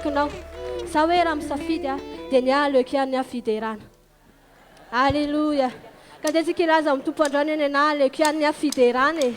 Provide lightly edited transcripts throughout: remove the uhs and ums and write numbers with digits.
manaikinao sa hoe raha misafidy dia ny aleoko ihany ny afiderana. Alleluia. Ka dia tsika ilaza amin'ny tompo androany eny na aleoko ihany ny afiderana e.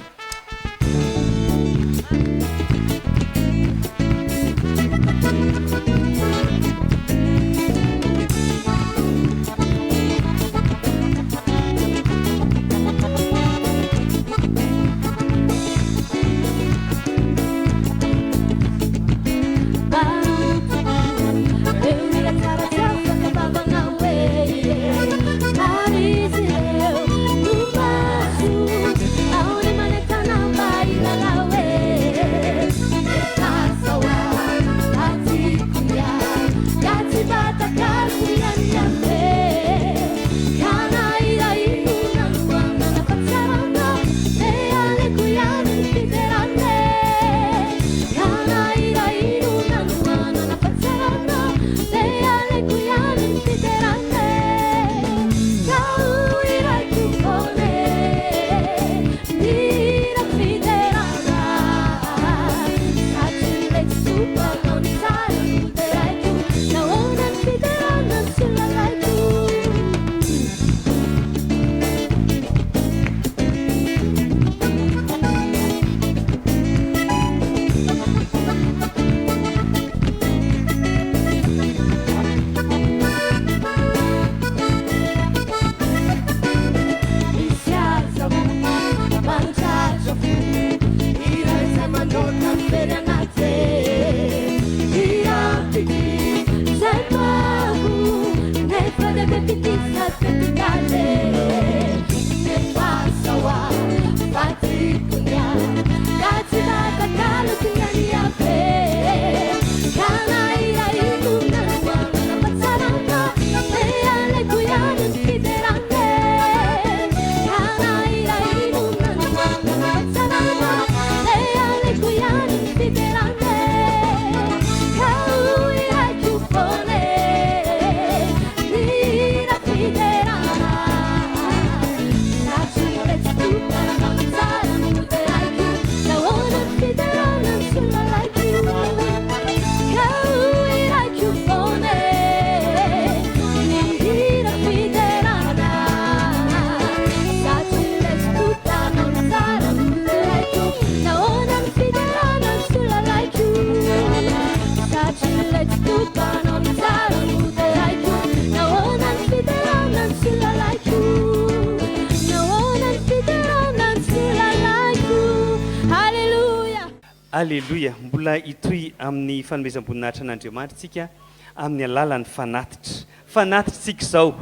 Alléluia. Mbola itoy amin'ny fanomezam-boninahitra an'Andriamanitra tsika amin'ny alalan'ny fanatitra. Fanatitra tsika izao.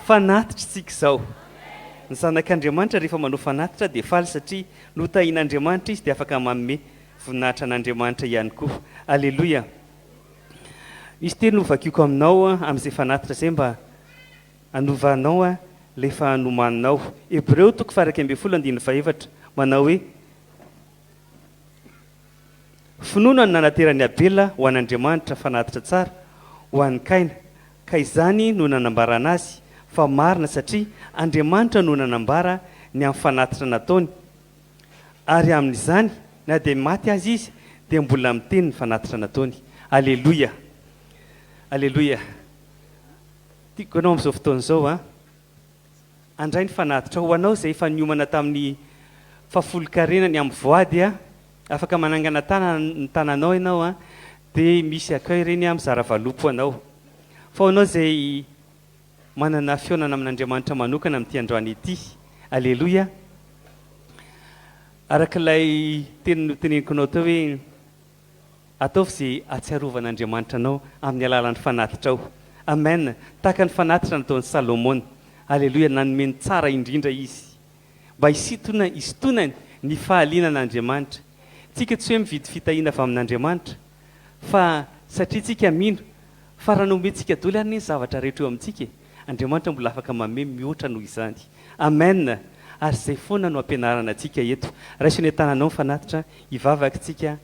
Fanatitra tsika izao. Ny zanak'Andriamanitra rehefa manao fanatitra dia faly satria notahian'Andriamanitra izy dia afaka manome voninahitra an'Andriamanitra ihany koa. Alléluia. Izy teny novakiako aminao amin'izay fanatitra izay mba hanovanao lefa hanomaninao. Hébreu 12:17 manao hoe finoana ny nanateran'ny Abela ho an'Andriamanitra fanatitra tsara ho an'ny Kaina, ka izany no nanambarana azy fa marina satria Andriamanitra no nanambara ny amin'ny fanatitra nataony, ary amin'izany na dia maty azy izy dia mbola miteny ny fanatitra nataony. Alléluia. Alléluia. Tiako anao amin'izao fotoana izao andray ny fanatitra ho anao izay efa niomana tamin'ny fahafolo-karenany amin'ny voady afaka manangana ny tananao ianao dia misy accueil ireny mizara valopo anao. Fa anao izay manana fionana amin'Andriamanitra manokana amin'ity androany ity. Alléluia. Arak'ilay teneniko anao tao hoe ataovy izay atsiarovan'Andriamanitra anao amin'ny alalan'ny fanatitra ao. Amen. Tahaka ny fanatitra nataon'ny Salomona. Alléluia. Nanomeny tsara indrindra izy mba isitonany ny fahaliana n'Andriamanitra. Tsika tsy hoe mividy fitahiana avy amin'Andriamanitra fa satria tsika mino fa raha nomentsika daholo ary ny zavatra rehetra eo amintsika Andriamanitra mbola afaka manome mihoatra noho izany. Amen. Ary izay foana no ampianarana antsika eto. Raisiny an-tananao ny fanatitra, hivavaka tsika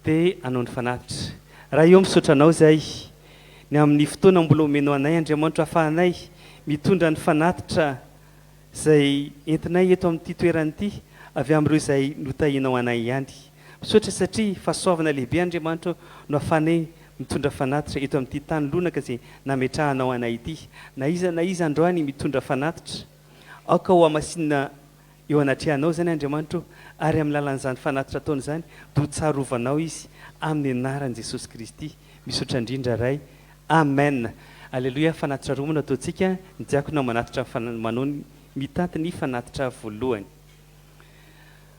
dia anao ny fanatitra. Raha eo misaotra anao izay ny amin'ny fotoana mbola omena anay Andriamanitra ahafahanay mitondra ny fanatitra izay entinay eto amin'ity toerana ity avy amin'ireo izay notahianao anay ihany. misaotra satria fahasoavana lehibe Andriamanitra no afany mitondra fanatitra eto amin'ity tany lonaka izay nametrahanao anay ity. Na iza androany mitondra fanatitra aoka ho amasinina eo anatrehanao zany Andriamanitra ary amin'ny lalan'izany fanatitra ataony zany do tsarovanao izy amin'ny anaran'i Jesosy Kristy. Misaotra indrindra ray. Amen. Alleluia. Fanatitra roa moa ataontsika. Ny diakona manatitra manao mitanty ny fanatitra voalohany.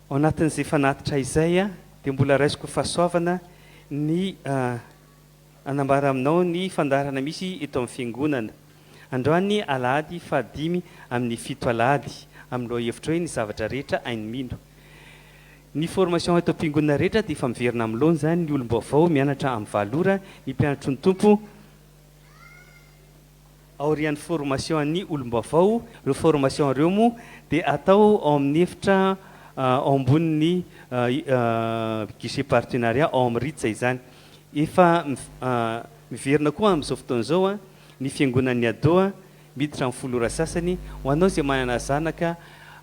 Ao anatin'izay fanatitra izay dia mbola raisiko fahasoavana ny anambara aminao ny fandarana misy eto amin'ny fiangonana. Androany alahady fahadimy amin'ny 7 alahady amin'ilao hevitra hoe ny zavatra rehetra hainy mino. Ny formation eto am-piangonana rehetra dia efa miverina amin'loany zany ny olom-baovao mianatra amin'ny valora ny mpianatry ny tompo aorian'ny formation ny olom-baovao. Ireo formation ireo moa dia atao ao amin'ny efitra ao ambonin'ny guichet partenariat ao amin'ny Ritsa izany. Efa miverina koa amin'izao fotoan'izao ny fiangonan'ny Ado miditra amin'ny 10 ora sasany ho anao izay manana zanaka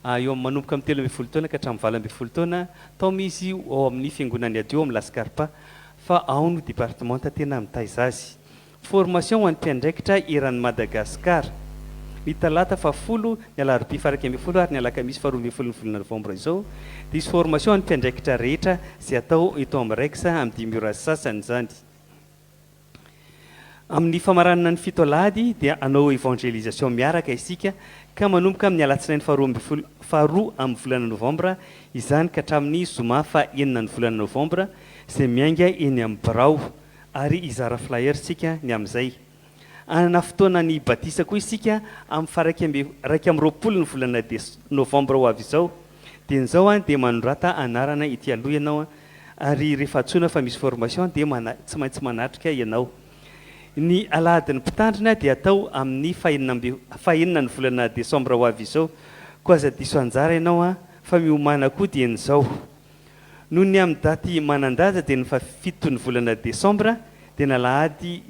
eo amin'ny manomboka amin'ny 13 taona ka hatramin'ny 20 taona tao misy ao amin'ny fiangonan'ny Ado amin'ny Lascarpa fa ao no départementa tena mitaiza azy. Formation ho an'ny mpiandraikitra eran'ny Madagasikara ny talata 10 ny alarobia faraka 10 ary ny alakamisy 12 ny volana novembre izao. Dia isy formation ho an'ny mpiandraikitra rehetra izay atao eto amin'ny Rex amin'ny 5 ora sasany zany. Amin'ny famaranana ny 7 alahady dia anao évangélisation miaraka isika ka manomboka amin'ny alatsinainy 2 amin'ny volana novembre izany ka hatramin'ny zoma 4 ny volana novembre izay miainga eny amin'ny Birao ary izara flyer sika ny amin'izay. Anana fotoana ny batisa koa isika amin'ny raika amin'ny 20 ny volana novembre ho avy izao. Dia izao dia manorata anarana ity aloha ianao ary rehefa antsoina fa misy formation dia tsy maintsy manatrika ianao. Ny alahadin'ny mpitandrina dia atao amin'ny 4 ny volana desambra ho avy izao. Koa aza diso anjara ianao fa miomana koa dia n'izao. Noho ny amin'ny daty manandaja dia ny 7 ny volana desambra dia ny alahady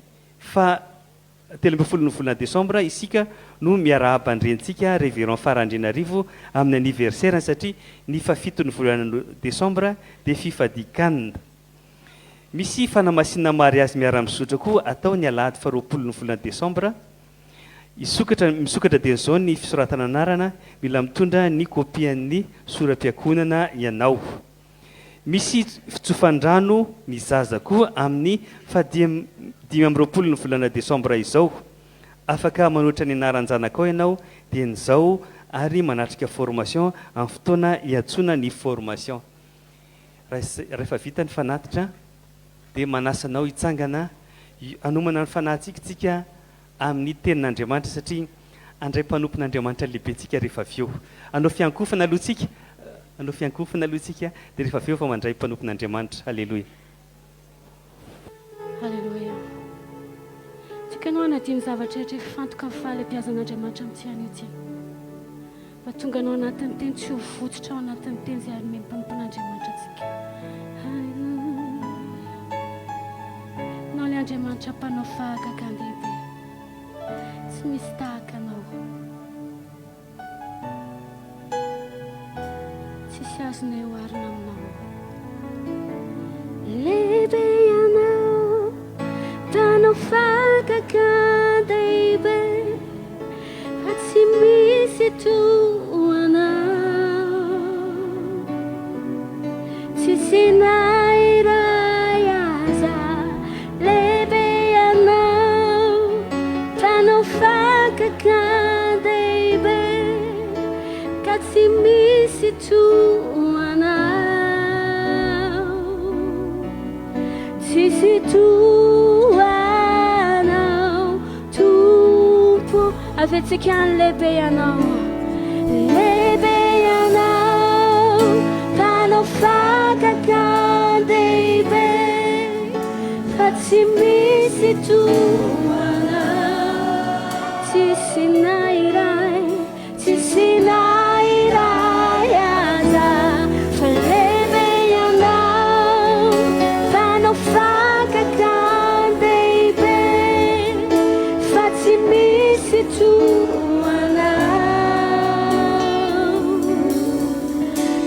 13 ny volana desambra isika no miarahaba andrentsika révérend Fahatelo amin'ny anniversaire satria ny 7 ny volana desambra dia fifadikanina. Misy fanamasinana mariazy miara-misotra koa atao ny alahady 20 ny volana desambra. Misokatra dia izao ny fisoratana anarana mila mitondra ny kopian'ny soram-piankonana ianao. Misy fitsofandrano ny zaza koa amin'ny 15 ny volana desambra izao. Afaka manoatra ny anaran-janakao ianao dia n'izao ary manatrika formation amin'ny fotoana iantsona ny formation. Rehefa vita ny fanatitra dia manasanao hitsangana anomana ny fanahintsika amin'ny tenin'Andriamanitra satria andray mpanompon'Andriamanitra lehibentsika rehefa avy eo. Anao fiankofana aloha tsika dia rehefa avy eo fa mandray mpanompon'Andriamanitra. Halleluia. Halleluia. Tsika anao anadiny zavatra rehetra fantoka amin'ny fahalebiazan'Andriamanitra amin'ity any ity. Mba tonga anao anatin'ny teny tsy ho votsitra ao anatin'ny teny izay ary mpanompon'Andriamanitra antsika. Nao ilay Andriamanitra mpanao fahagagana lehibe. Tsy misy tahaka anao. Tsisy azonay oharina aminao. Lehibe ianao, mpanao fahagagana lehibe, fa tsy misy toanao. Tsisy nairay aza. Lehibe ianao, mpanao fahagagana lehibe, ka tsy misy toanao. Tsisy toanao, tompo. Avetsika ny lehibe ianao. Lehibe ianao, mpanao fahagagana lehibe, fa tsy misy toanao. Tsisy nairay aza. Fa lehibe ianao, mpanao fahagagana lehibe, fa tsy misy toanao.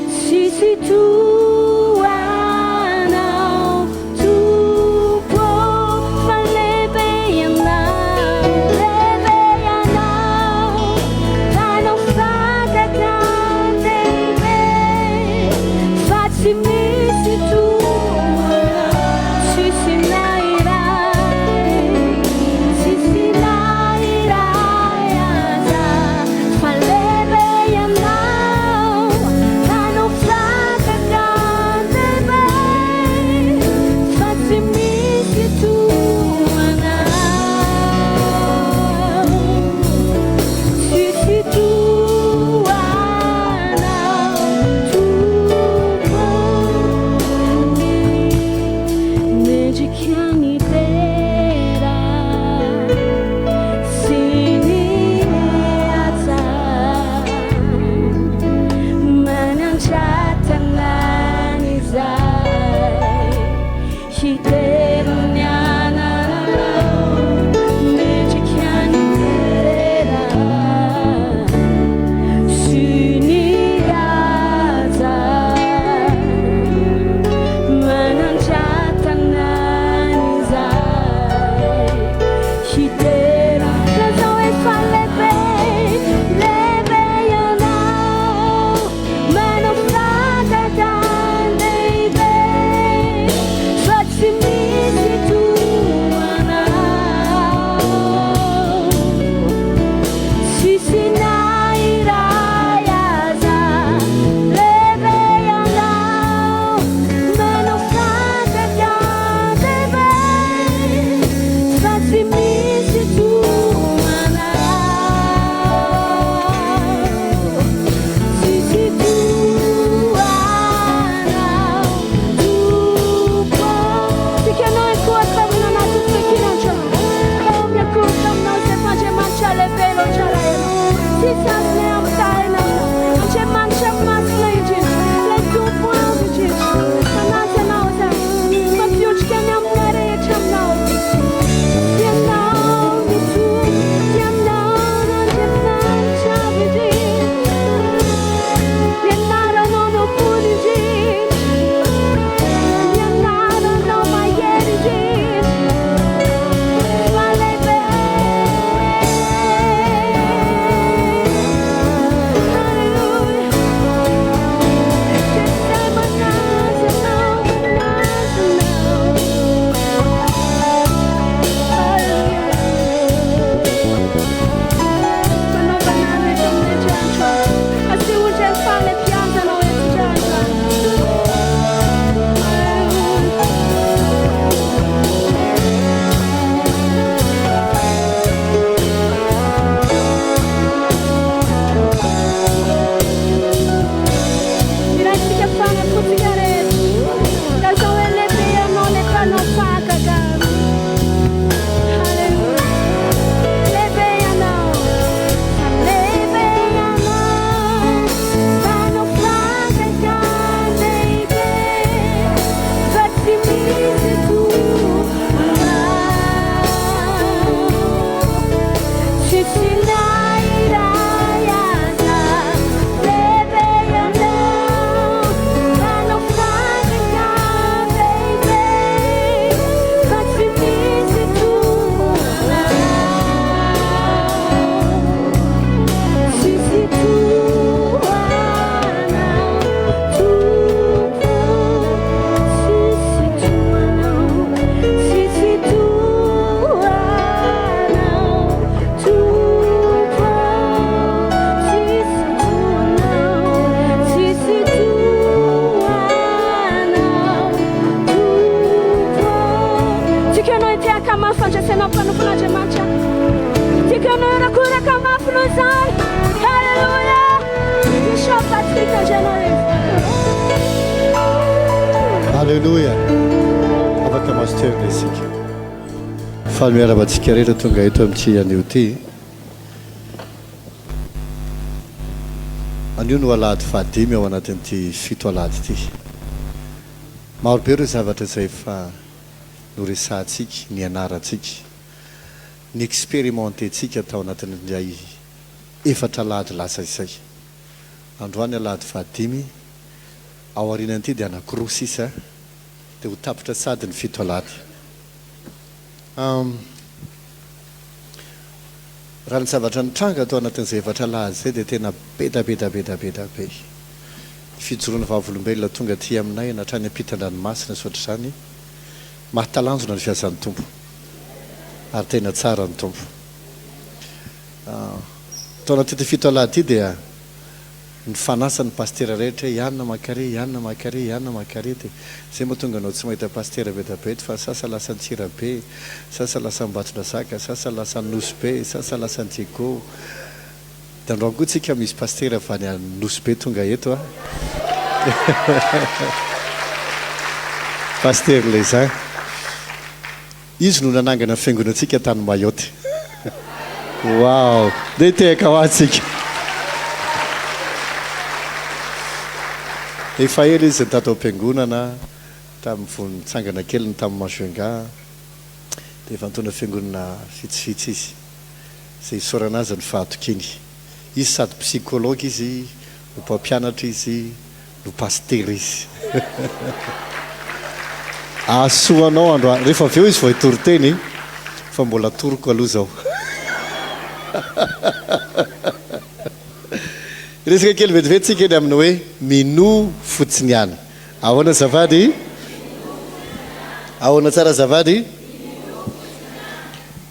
Tsisy toanao. fandraisana mpanompon'Andriamanitra tiaka norakoraka mafina izany halleluia Bishop Patrick Andrianarivo halleluia afaka masterna isika fa miaravatsika rehetra tonga eto amin'ity anio ty anio no alady fahadimy ao anatin'ity fito alady ity maro be ireo zavatra izay efa noresantsika ny anarantsika ny expérimententsika tao anatin'ilay efatra alady lasa izay androany alady fahadimy ao arinan'ity dia anankiroa sisa dia ho tapitra sady ny fito alady raha ny zavatra nitranga atao anatin'izay efatra alady zay dia tena be fijoroana vavolombelona tonga ty aminay natrany ampitan-dranomasina sotra izany mahatalanjona ny fiasan'ny tompo ary tena tsara ny tompo tao anaty fito alady ity dia ny fanasan'ny pastera rehetra ianina makare dia zay mahatonga anao tsy mahita pastera betapety fa sasa lasan'ny tsirabe sasa lasan'ny Batondrazaka sasa lasan'ny Nosbe sasa lasan'ny Tieko dia androany koa tsika misy pastera fa ny Nosbe tonga eto a paster Lezin izy no nanangana fiangonantsika tany Mayotte wow dia tehaka ho atsika efa ela izy tatao am-piangonana tamin'ny vonitsangana keliny tamin'ny Majoinga dia efa nitondra fiangonana fitsifitsy izy izay isorana azy ny fahatokiny izy sady psychologue izy no mpampianatra izy no paster izy asoanao androany rehefa avy eo izy vao hitory teny fa mbola toroko aloha zao resaka kely vetivety eny amin'ny hoe mino fotsiny ihany ahoana zavady ahoana tsara zavady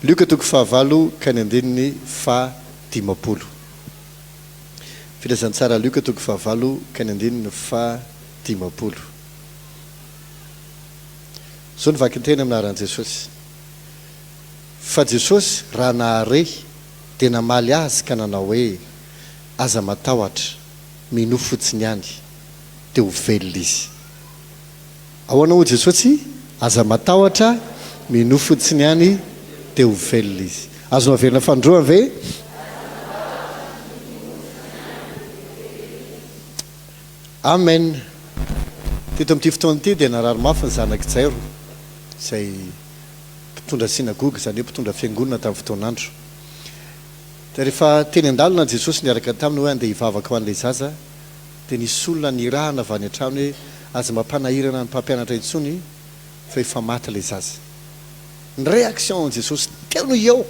Luka toko 9 ka ny andininy 10 filazany tsara Luka toko 9 ka ny andininy 10 zao ny vaky ny teny aminaran'i Jesosy fa Jesosy raha nahare dia namaly azy ka nanao hoe aza matahotra mino fotsiny ihany dia ho velona izy ahoana ho Jesosy aza matahotra mino fotsiny ihany dia ho velona izy azonao velona fandroa ve amen teto amin'ity fotoana ity dia narary mafy ny zanaky Jairo izay mpitondra sinagoga izany hoe mpitondra fiangonana tamin'ny fotoan'andro dia rehefa teny an-dalana Jesosy niaraka taminy hoe andeha hivavaka ho an'ilay zaza dia nisy olona nirahana avy any an-trano hoe aza mampanahirana ny mpampianatra intsony fa efa maty ilay zaza ny réaction Jesosy teno eo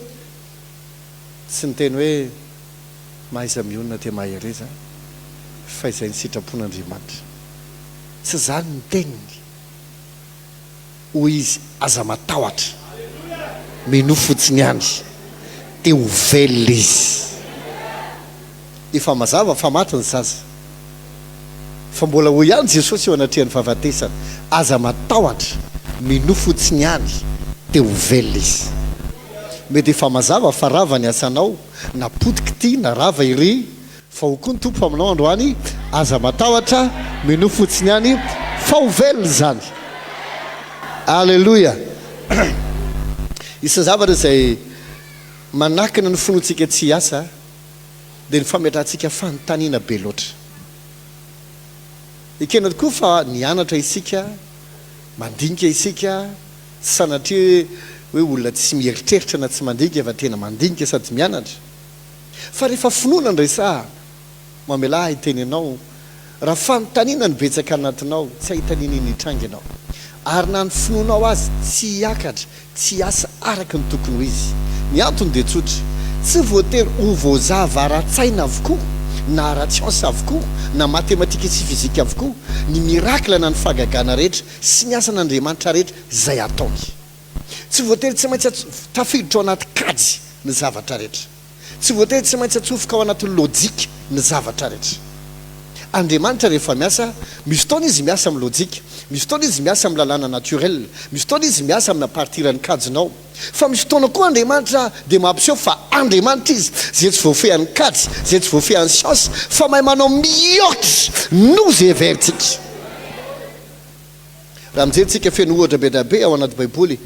tsy niteny hoe mahaiza mionona dia mahereza fa izay ny sitrapon'Andriamanitra tsy zany ny teniny hoy izy aza matahotra mino fotsiny ihany dia ho velona izy efa mazava fa maty ny zaza fa mbola ho ihany Jesosy eo anatrihan'ny fahafatesana aza matahotra mino fotsiny ihany dia ho velona izy mety efa mazava fa rava ny asanao napotika ity na rava iry fa ho koa ny tompo aminao androany aza matahotra mino fotsiny ihany fa ho velona zany alleluia isa zavatra izay manakana ny fonoantsika tsy asa dia ny fametrantsika fanontaniana be loatra ekena tokoa fa nianatra isika mandinika isika sanatria hoe olona tsy mieritreritra na tsy mandinika fa tena mandinika sady mianatra fa rehefa finoana ny resa mamela hiteny anao raha fanontaniana ny betsaka anatinao tsy ahitaniny hitranga ianao ary na ny finoanao azy tsy hiakatra tsy asa araka ny tokony ho izy ny antony dia tsotra tsy voatery ho voazava ara-tsaina avokoa na ara-tsiansa avokoa na matematika sy fizika avokoa ny mirakla na ny fahagagana rehetra sy ny asan'Andriamanitra rehetra izay ataony tsy voatery tsy maintsy tafiditra ao anaty kajy ny zavatra rehetra tsy voatery tsy maintsy atsofoka ao anaty lojika ny zavatra rehetra andriamanitra rehefa miasa misy fotoana izy miasa amin'ny lojika, misy fotoana izy miasa amin'ny lalàna naturel, misy fotoana izy miasa amin'ny partirany kajinao, fa misy fotoana koa andriamanitra dia mampiseho fa andriamanitra izy zay tsy voafehan'ny kajy, zay tsy voafehan'ny siansy, fa mahay manao mihoatra noho zay heverintsika. raha mijerytsika feno ohatra be da be ao anaty baiboly,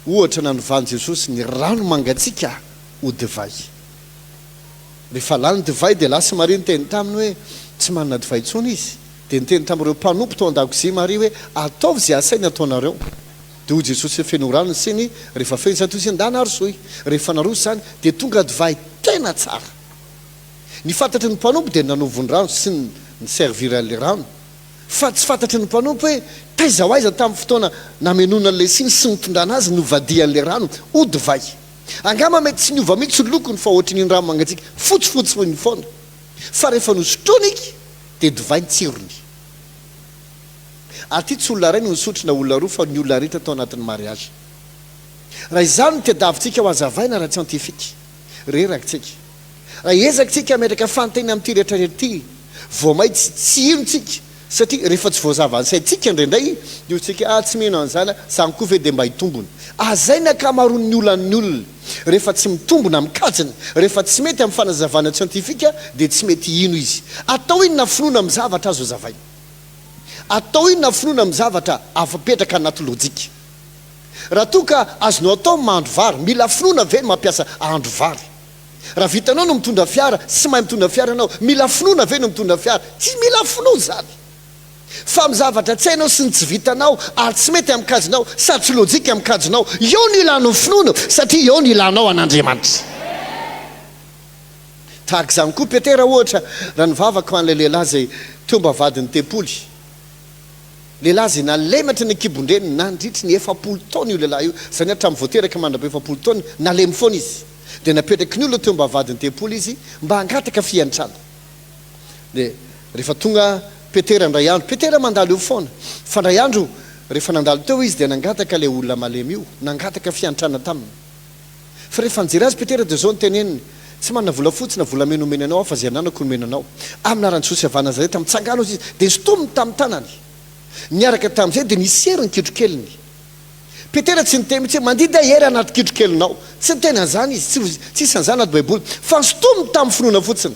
ohatra nanovany Jesosy ny rano mangatsika ho divay. Rehefa lany divay dia lasa Maria niteny taminy hoe tsy manana divay intsony izy, dia niteny tamin'ireo mpanompo tao an-dakozia Maria hoe ataovy izay asaina ataonareo. Dia hoy Jesosy feno rano siny rehefa feno sato izy endana arosoy, rehefa naroso zany dia tonga divay tena tsara. Ny fantatry ny mpanompo dia nanovony rano sy ny servira an'le rano, fa tsy fantatry ny mpanompo hoe taiza ho aiza tamin'ny fotoana namenona an'le siny sy nitondrana azy novadian'le rano ho divay. Angamba mety tsy niova mihitsy lokony fa ohatry ny rano mangatsika fotsifotsy ny foana, fa rehefa nosotrony iky dia divay ny tsirony. Aty tsy olona ray no nisotry na olona roa fa ny olona rehetra tao anatin'ny mariazy. Raha izany no tediavintsika ho azavaina raha tsiantifika rerakitsika, raha ezakitsika metraka fantena amin'ity rehetrarehetra ity vao may tsy inontsika, satria rehefa tsy voazava ny saintsika indraindray dia tsika tsy mino an'izany zany koa ve dia mba hitombony. Azaina akamaroan'ny olan'ny olona rehefa tsy mitombona mikajina, rehefa tsy mety amin'ny fanazavana tsiantifika dia tsy mety ino izy. Atao inona finoana amin'ny zavatra azo azavaina, atao inona finoana amin'ny zavatra afapetraka anaty lojika. Raha toa ka azonao atao mahandro vary, mila finoana ve no mampiasa ahandro vary. Raha vitanao no mitondra fiara, sy mahay mitondra fiara anao, mila finoana ve no mitondra fiara, tsy mila finoana zany. Fa amin'ny zavatra tsy hainao sy ny tsy vitanao ary tsy mety amin'ny kajinao sady tsy lojika amin'ny kajinao, eo ny ilanao finoana satria eo ny ilanao an'Andriamanitra. Tahaka izany koa Petera ohatra raha nivavaka ho an'ilay lehilahy zay tombavadin'ny tempoly. Lehilahy zay nalematra ny akibondreny nandritry ny 7 taona io lehilahy io, zany hatramin'ny voateraka mandrabe 7 taona nalemy foana izy. Dia napetraky ny olona tombavadin'ny tempoly izy mba hangataka fiantrana. Dia rehefa tonga Petera ndray andro, Petera mandalo eo foana, fa ndray andro rehefa nandalo teo izy dia nangataka ilay olona malemy io, nangataka fiantrana taminy. Fa rehefa nijery azy Petera dia zao ny teneniny, tsy manana vola fotsy na vola menomena anao fa zay ananako no menanao. Amin'ny aran'i Jesosy avy Nazareta mitsangana izy dia nistominy tamin'ny tanany. Niaraka tamin'izay dia nisery ny kitrokeliny. Petera tsy niteny mihitsy mandida hery anaty kitrokelinao, tsy niteny an'izany izy, tsisy an'izany anaty baiboly, fa nistominy tamin'ny finoana fotsiny.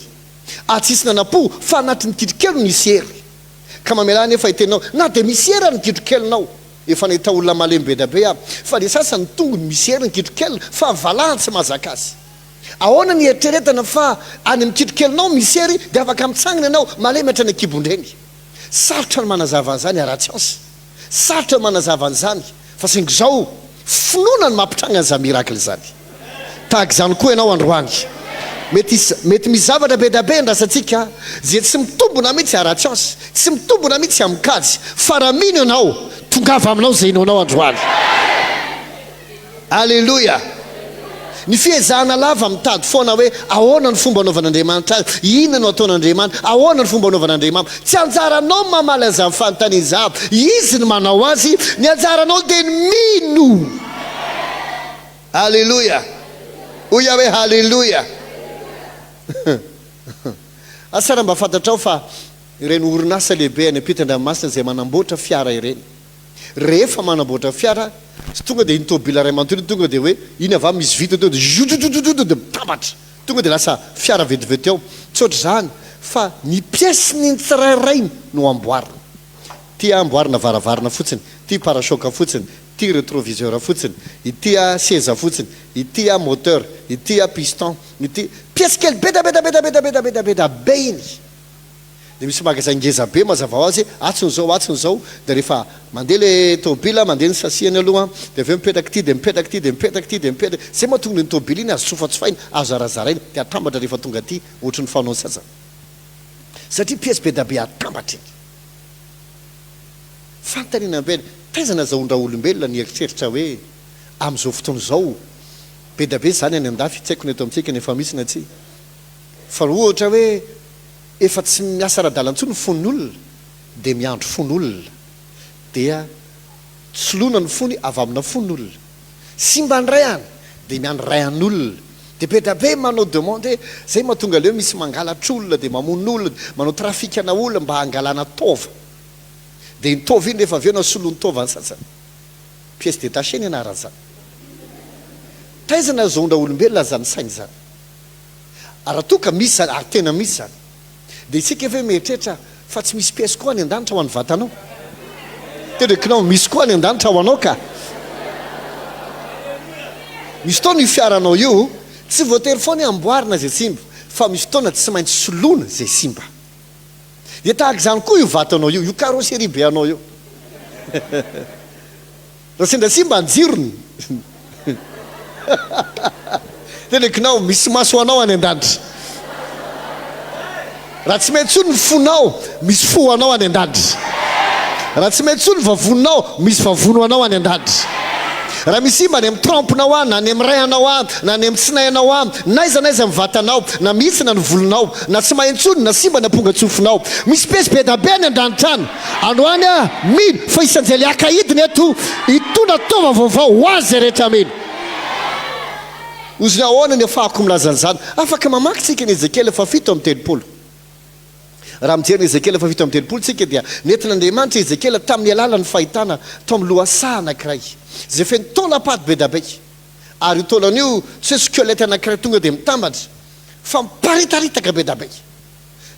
Tsisy nanapo fa anatin'ny kitrokelo nisery. Ka mamelana nefa hitenao na dia misery ny kitrokelinao, efa nahita olona malemy be da be aby, fa ny sasany tongony misery ny kitrokelina fa valahany tsy mahazaka azy. Ahoana ny eritreretana fa any amin'ny kitrokelinao misery dia afaka mitsangana ianao malemy hatrany akibondreny. Sarotra ny manazava an'izany aratsy ansa, sarotra ny manazava an'izany, fa saingy izao finoana ny mampitranga an'izany miracle izany. Tahaka izany koa ianao androany, mety misy zavatra be da be ndrasantsika zay tsy mitombona mihitsy aratsy ansa, tsy mitombona mihitsy amin'ny kajy, fa raha mino ianao tongava aminao zay inaonao androany. Alleluia. Ny fiezahana lava mitady foana hoe ahoana ny fomba anaovan'Andriamanitra azy, inona no ataon'Andriamanitra, ahoana ny fomba anaovan'Andriamanitra. Tsy anjaranao ny mamaly an'izany fanontaniana zava, izy ny manao azy, ny anjaranao dia ny mino. Alleluia. Oya hoe halleluia. Asara mba fantatrao fa ireny orinasa lehibe any ampitan-dranomasina zay manamboatra fiara ireny, rehefa manamboatra fiara tsy tonga dia nitobila ray manontolo tonga dia hoe iny avy misy vita teo dia zozozozozo dia mitambatra tonga dia lasa fiara vetivety ao. Tsy ohatry zany fa ny pièce ny tsirairay no amboarina. Ty amboarina varavarana fotsiny, ty parasoka fotsiny, ty rétroviseur fotsiny, ity seza fotsiny, ity moteur, ity piston, ity pièce kely beda be iny. Dia misy magasin ngeza be mazava ho azy atsony zao dia rehefa mandeha le tômôbila mandeha ny sasiany aloha dia aveo mipetraka ity dia mipetraka ity dia mipetraka ity dia mipetraka zay mahatonga ny tômôbila iny azo tsofatsofaina azo zarazaraina dia atambatra rehefa tonga aty ohatry ny fanao sasany satria pièce be da be atambatra iny. Fantanina be taizana zaondra olombelona ny eritreritra hoe amin'izao fotoana izao be da be zany any andafy tsy haiko ny eto amintsika nefa misy na tsy, fa ohatra hoe efa tsy miasa ara-dalantsony ny fon'olona dia miandro fon'olona dia tsolona ny fony avy amina fon'olona, sy mba ndray any dia miandro ray an'olona dia be da be manao demande hoe zay mahatonga leo misy mangalatra olona dia mamono olona manao trafikana olona mba hangalana tova dia nytova iny rehefa avy eo na soloany tova ny satsany pièce détachée ny anarany zany taizana zonda olombelona zany sainy zany raha toka misy zany ary tena misy zany dia isika efa hoe mieritreritra fa tsy misy pièce koa ny an-danitra ho an'ny vatanao terekinao misy koa ny an-danitra ho anao ka misy fotoana io fiaranao io tsy voatery foana amboarina zay simba fa misy fotoana tsy maintsy soloana zay simba dia tahaka izany koa io vatanao io carrosserie be anao io raha sendra simba anjirony terekinao misy maso anao any an-danitra raha tsy mety tsony ny fonao misy fo anao any an-danitra raha tsy mety tsony vavononao misy vavono anao any an-danitra raha misy imba ny amin'ny trompenao a na ny amin'ny rayanao a na ny amin'ny tsinainao a naiza naiza amin'ny vatanao na misy na ny volonao na tsy mahintsony na simba ny amponga tsofinao misy pièce be da be ny an-danitra any androany a mino fa isanjely akahidiny eto hitondra tova vaovao ho azy zay rehetra mino oziny ahoana ny afahako milazan'izany afaka mamaky tsika ny Ezekela fa 7:30 raha mijery ny Ezekela fa 7:30 tsika dia nentin'Andriamanitra Ezekela tamin'ny alalany fahitana to amin'ny lohasaha anankiray zay feno taona paty be da be ary io taonan'io tsy hoe skelety anankiray tonga dia mitambatra fa miparitaritaka be da be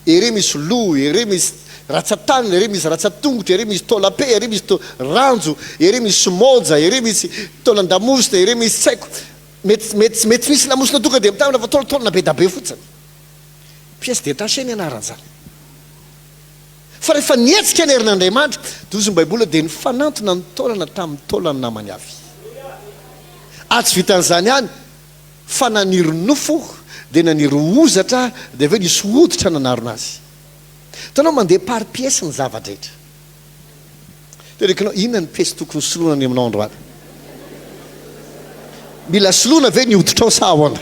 ery misy loha ery misy ratsatanana ery misy ratsatongotra ery misy tolape ery misy ranjo ery misy moja ery misy tolan-damosina ery misy tsaiko mety misy lamosina tonga dia mitambatra fa tolotolona be da be fotsiny pièce détachée ny anaran'izany fa rehefa nietsika ny herin'Andriamanitra dozony baibola dia nifanantona ny taolana tamin'ny taolany namany avy atsy vitan'izany ihany fa naniry nofo dia naniry ozatra dia aveo nisy hoditra nanarona azy tanao mandeha par pièce ny zavatra rehetra terekinao inona ny pièce tokony soloana ny aminao androany mila soloana ve ny hoditrao sa ahoana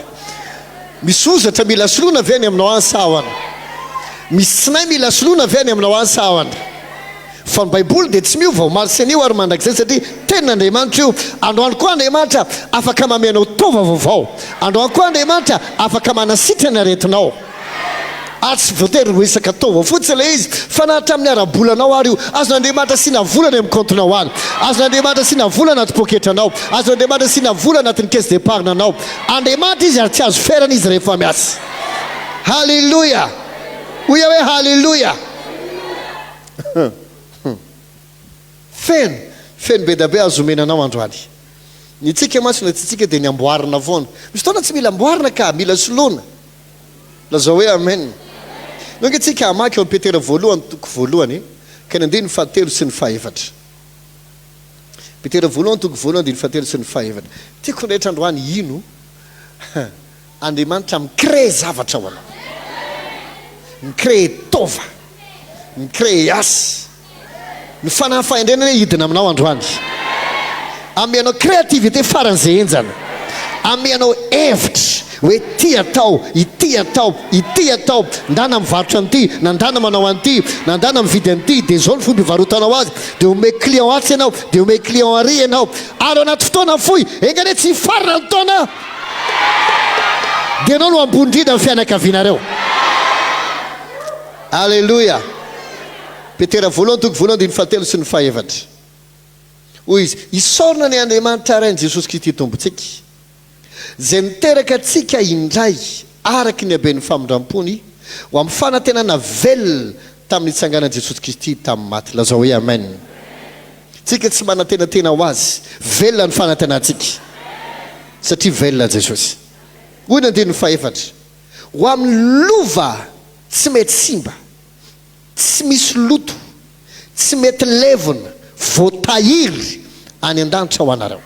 misy ozatra mila soloana ve ny aminao any sa ahoana misy tsinay mila soloana ve ny aminao any sa ahoana fa ny baiboly dia tsy miova ho marsen'io ary mandrakizay satria tenin'Andriamanitra io androany koa Andriamanitra afaka mamenao tova vaovao androany koa Andriamanitra afaka manasitrany aretinao atsy voatery resaka tova fotsiny le izy fa nahatra amin'ny ara-bolanao ary io azon'Andriamanitra sina volana amin'ny comptenao any azon'Andriamanitra sina volana anaty poketranao azon'Andriamanitra sina volana anatin'ny caisse d'épargne anao Andriamanitra izy ary tsy azo ferana izy rehefa miasa halleluja oya hoe halleluja feno be da be azo omenanao androany ny tsika masina tsy tsika dia ny amboarina foana misy fotoana tsy mila amboarina ka mila soloana lazao hoe amen nonge tsika hamaky eo amin'ny Petera voalohany toko voalohany ka ny andiny fahatelo sy ny fahaefatra Petera voalohany toko voalohany andiny fahatelo sy ny fahaefatra tiako rehetra androany ino Andriamanitra micrée zavatra ho anao micrée tova micrée asy ny fanahy fahendrenana hidina aminao androany amenao créativité faran'izay enjana amenao hevitra hoe ity atao ity atao ity atao ndana mivarotra an'ity nandana manao an'ity nandana mividy an'ity dia zao ny fomba hivarotanao azy dia omey client atsy ianao dia omey client ary ianao ary anaty fotoana fohy engane tsy hifarina ny taona dia anao no ambondrina amin'ny fianakavianareo alleluja Petera voalohany toko voalohany dia ny fahatelo sy ny fahaefatra hoy izy isaorina ny Andriamanitra rainy Jesosy Kristy tombontsika zay niteraka atsika indray araky ny haben'ny famindram-pony ho amin'ny fanantenana velona tamin'ny itsanganan'i Jesosy Kristy tamin'ny maty lazao hoe amen tsika tsy manantenatena ho azy velona ny fanantenantsika satria velona Jesosy hoy ny andiny fahaefatra ho amin'ny lova tsy mety simba tsy misy loto tsy mety levona voatahiry any an-danitra ho anareo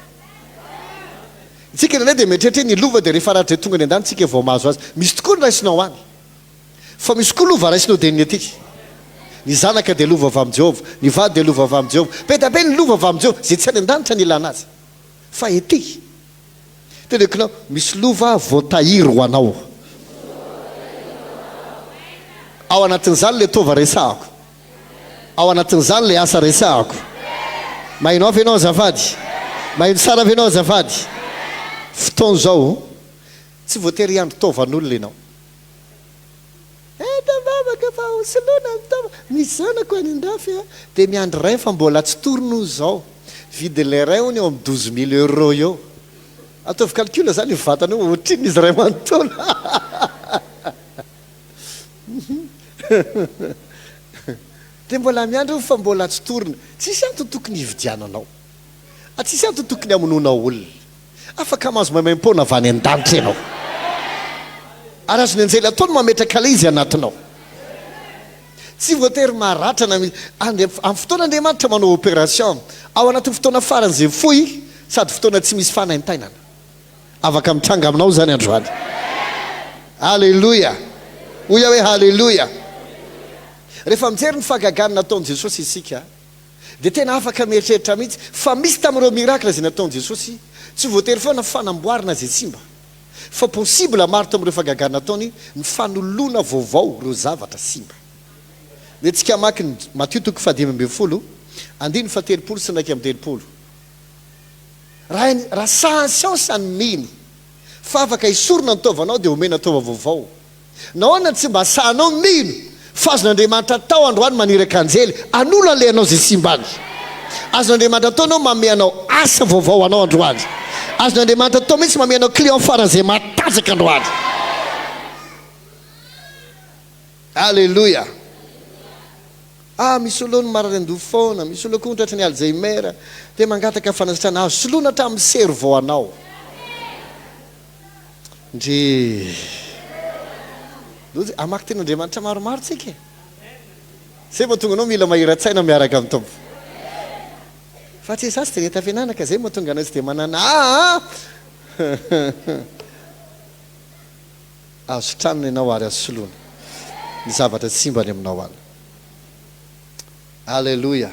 tsika nane dia mieritreritra ny lova dia rehefa rahatray tonga ny an-danitra tsika vao mahazo azy misy tokoa ny raisinao any fa misy koa lova raisinao dia ny aty ny zanaka dia lova avy amin'i Jehovah ny vady dia lova avy amin'i Jehovah be da be ny lova avy amin'i Jehovah zay tsy any an-danitra ny ilana azy fa ety tenekinao misy lova voatahiry ho anao ao anatin'izany le tova resahako ao anatin'izany le asa resahako mahino avy ianao azafady mahino sara avy ianao azafady fotoana zao tsy voatery andro taovan'olona ianao tambavaka fa soloana tava misy zanako any an-dafy a dia miandro ray fa mbola tsy torino zao vidy le ray ony eo amin'ny 12 000 € eo ataovy calcul zany vatana io ohatriny izy ray manontona dia mbola miandro fa mbola tsy torina tsisy anto tokony hividiananao tsisy anto tokony amononao olona afaka mahazo maimaim-pona avy any an-danitra ianao ary azony anjely ataony mametraka le izy anatinao tsy voatery maratrana amin'ny fotoan'Andriamanitra manao opération ao anatin'ny fotoana faran'izay foy sady fotoana tsy misy fanaintainana afaka mitranga aminao zany androany halleloia hoy hoe halleloia rehefa mijery ny fahagaganana nataon'i Jesosy isika dia tena afaka mieritreritra mihitsy fa misy tamin'ireo mirakla izay nataon'i Jesosy tsy voatery foana fanamboarina zay simba fa possible maro tamin'ireo fahagaganana nataony ny fanoloana vaovao ireo zavatra simba dia tsika maky ny Matthieu 5:20 andiny 17 sy 9:30 raha siansa ny mino fa afaka isorona ny taovanao dia omena taova vaovao nahoana tsy mba sahanao mino fa azon'Andriamanitra tao androany maniraka anjely anolo an'le anao zay simba any azon'Andriamanitra tao anao mameanao asa vaovao anao androany azon'Andriamanitra tao mihitsy mameanao client faran'izay matanjaka androany halleloia misy olo ny mararendò foana misy olo koa tratra ny alzheimer dia mangataka fanasitrana azo soloana hatramin'ny cerveau anao ndry amaky ten'Andriamanitra maromaro tsika zay mahatonga anao mila mahira-tsaina miaraka amin'ny tompo fa tsy zasy dia neta fiananaka zay mahatonga anao tsy dia manana azo tranony ianao ary azo soloana ny zavatra tsy simbany aminao any halleloia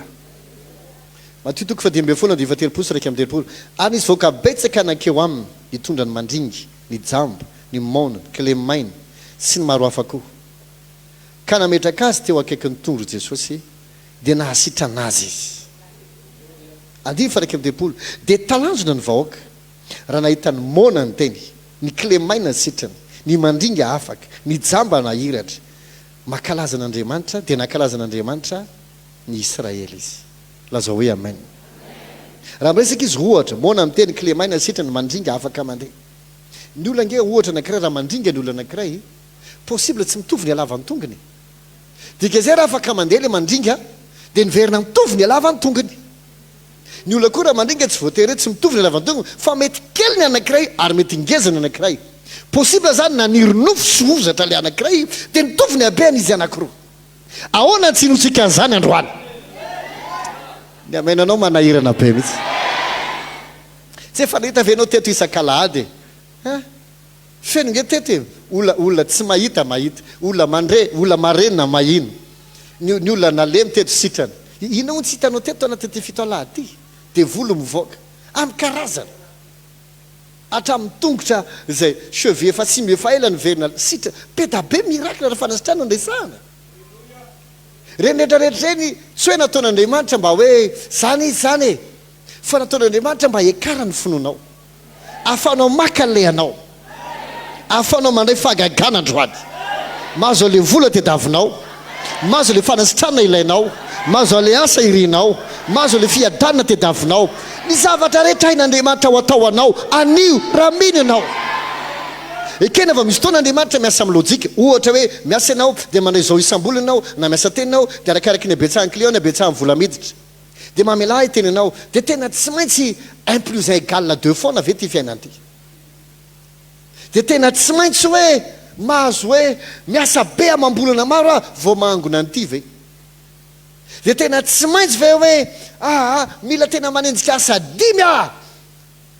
Matthieu 5:13 ary izy voaka betsaka nankeo aminy nitondra ny mandringy ny jambo ny maona ny kilemaina sy ny maro hafa koa ka nametraka azy teo akaiky ny tondro Jesosy dia nahasitrana azy izy 9:30 dia talanjona ny vahoaka raha nahita ny maona ny teny ny kilemaina ny sitrany ny mandringa afaka ny jamba nahiratra makalaza an'Andriamanitra dia nakalaza an'Andriamanitra ny Israely izy laza hoe amen raha miresaka izy ohatra maona ny teny kilemaina ny sitrany mandringa afaka mandeha ny olona nge ohatra anankiray raha mandringa ny olona anankiray possible tsy mitovy ny alavany tongony dika zay raha afaka mandeha le mandringa dia niverina mitovy ny alavany tongony ny olona koa raha mandringa tsy voatery tsy mitovy ny alavany tongony fa mety kely ny anankiray ary mety ngezany anankiray possible zany na nironofo sy ozatra le anankiray dia nitovy ny abeany izy anankiroa ahoana tsy nosika an'izany androany ny amenanao manahirana be mihitsy tsy efa nahita venao teto isan-kalahady feno nge tety olona tsy mahita olona marenina mahino ny olona nalemy teto sitrany ina ho tsy hitanao teto anaty fito alahady ty dia volo mivoaka amin'ny karazana hatramin'ny tongotra zay cheveux efa simy efa ela ny verina sitra peta be mirakla raha fanasitrana andresahana renetrarehetra reny tsy hoe nataon'Andriamanitra mba hoe zany izy zany e fa nataon'Andriamanitra mba ekara ny finoanao ahafanao maka le anao ahafanao mandray fahagagana androany mahazo le vola tediavinao mahazo le fanasitrana ilainao mahazo le asa irinao mahazo le fiadanana tediavinao ny zavatra rehetra hain'Andriamanitra ho atao anao anio raha mino ianao ekena fa misy fotoana Andriamanitra miasa amin'ny lojika ohatra hoe miasa ianao dia mandray zao isam-bola ianao na miasa teninao dia arakaraky ny abetsahan'ny client ny abetsahan'ny vola miditra dia mamela teny ianao dia tena tsy maintsy 1 + 1 = 2 foana ve ty fiainana ty dia tena tsy maintsy hoe mahazo hoe miasa be amam-bolana maro ah vao mangona an'ity ve dia tena tsy maintsy ve hoe mila tena manenjika asa 10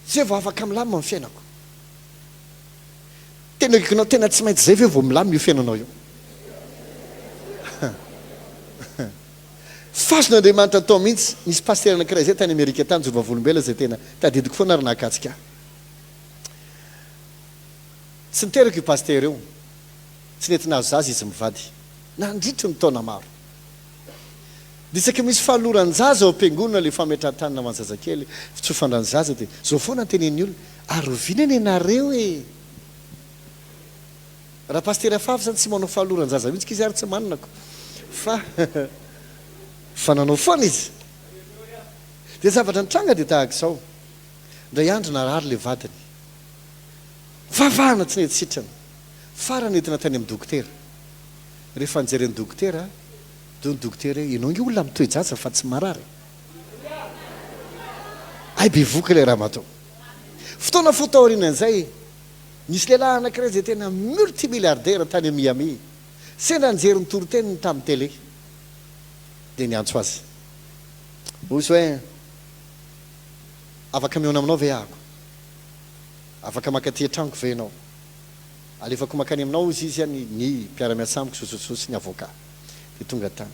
zay vao afaka milamina amin'ny fiainako tena ekinao tena tsy maintsy zay ve vao milamina io fiainanao io fason'Andriamanitra tao mihitsy nisy paster anankiray zay tany Amerika tany jovavolombela zay tena tadidiko foana ary nahakatsika tsy niterako io paster eo tsy nety nahazo zaza izy mivady nandritry ny taona maro disaky misy fahaloran-jaza ao am-piangonana le fametrahantanina manjazakely fitsofandran'ny zaza dia zao foana ny tenen'ny olona ary ovinany ianareo e raha pastera fafa zany tsy manao fahaloran-jaza mihitsy izy ary tsy mananako fa nanao foana izy dia zavatra nitranga dia tahaka izao ndray andro narary le vadiny vavahana tsy nety sitrana farany entina tany amin'ny dokotera rehefa nijeren'ny dokotera do ny dokotera ianao nge olona mitoejaza fa tsy marary ay be voka ilay raha matao fotoana fotaorianan'izay nisy lehilahy anankiray zay tena multimilliardaire tany amin'ny Miami sendra nijery ny toroteniny tamin'ny télé dia niantso azy osy hoe afaka miona aminao ve ahako afaka makaty an-tranoko ve ianao alefako makany aminao izy izy any ny mpiara-miasa amiko sosososy ny avocat dia tonga tany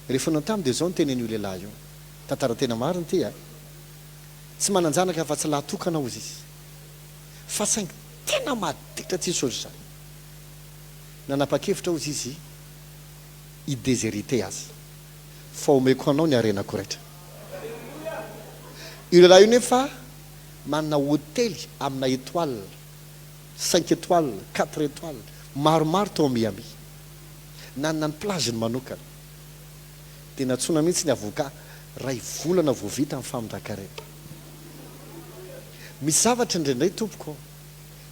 rehefa nao tamy dia zao ny tenen'io lehilahy io tantara tena mariny ty a tsy mananjanaka fa tsy lahatokanao izy izy fa saingy tena maditra tsisy ozy zany nanapa-kevitra ao izy izy idéshérité azy fa omeko anao ny arenako rehetra io lehilahy io nefa manana hôtely amina étoile 5 étoiles 4 étoiles maromaro tao Miami nanana ny plazeny manokana dia natsona mihitsy ny avocat ray volana vao vita amin'ny famindran-karena misy zavatra indraindray tompoko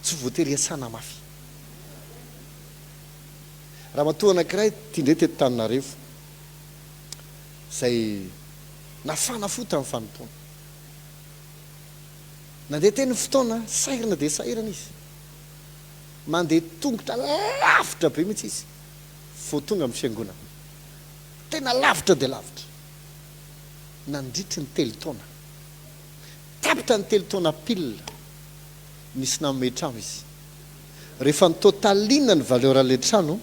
tsy voatery iasana mafy raha matoa anankiray tiandray teto Tananarivo zay nafana fo tamin'ny fanompona nandeha teny fotoana sairana dia sairana izy mandeha tongotra lavitra be mihitsy izy fo tonga amin'ny fiangonana tena lavitra dia lavitra nandritry ny telotona tapitra ny telotona pile nisy nanome trano izy rehefa ny totalinna ny valeur an'ilay trano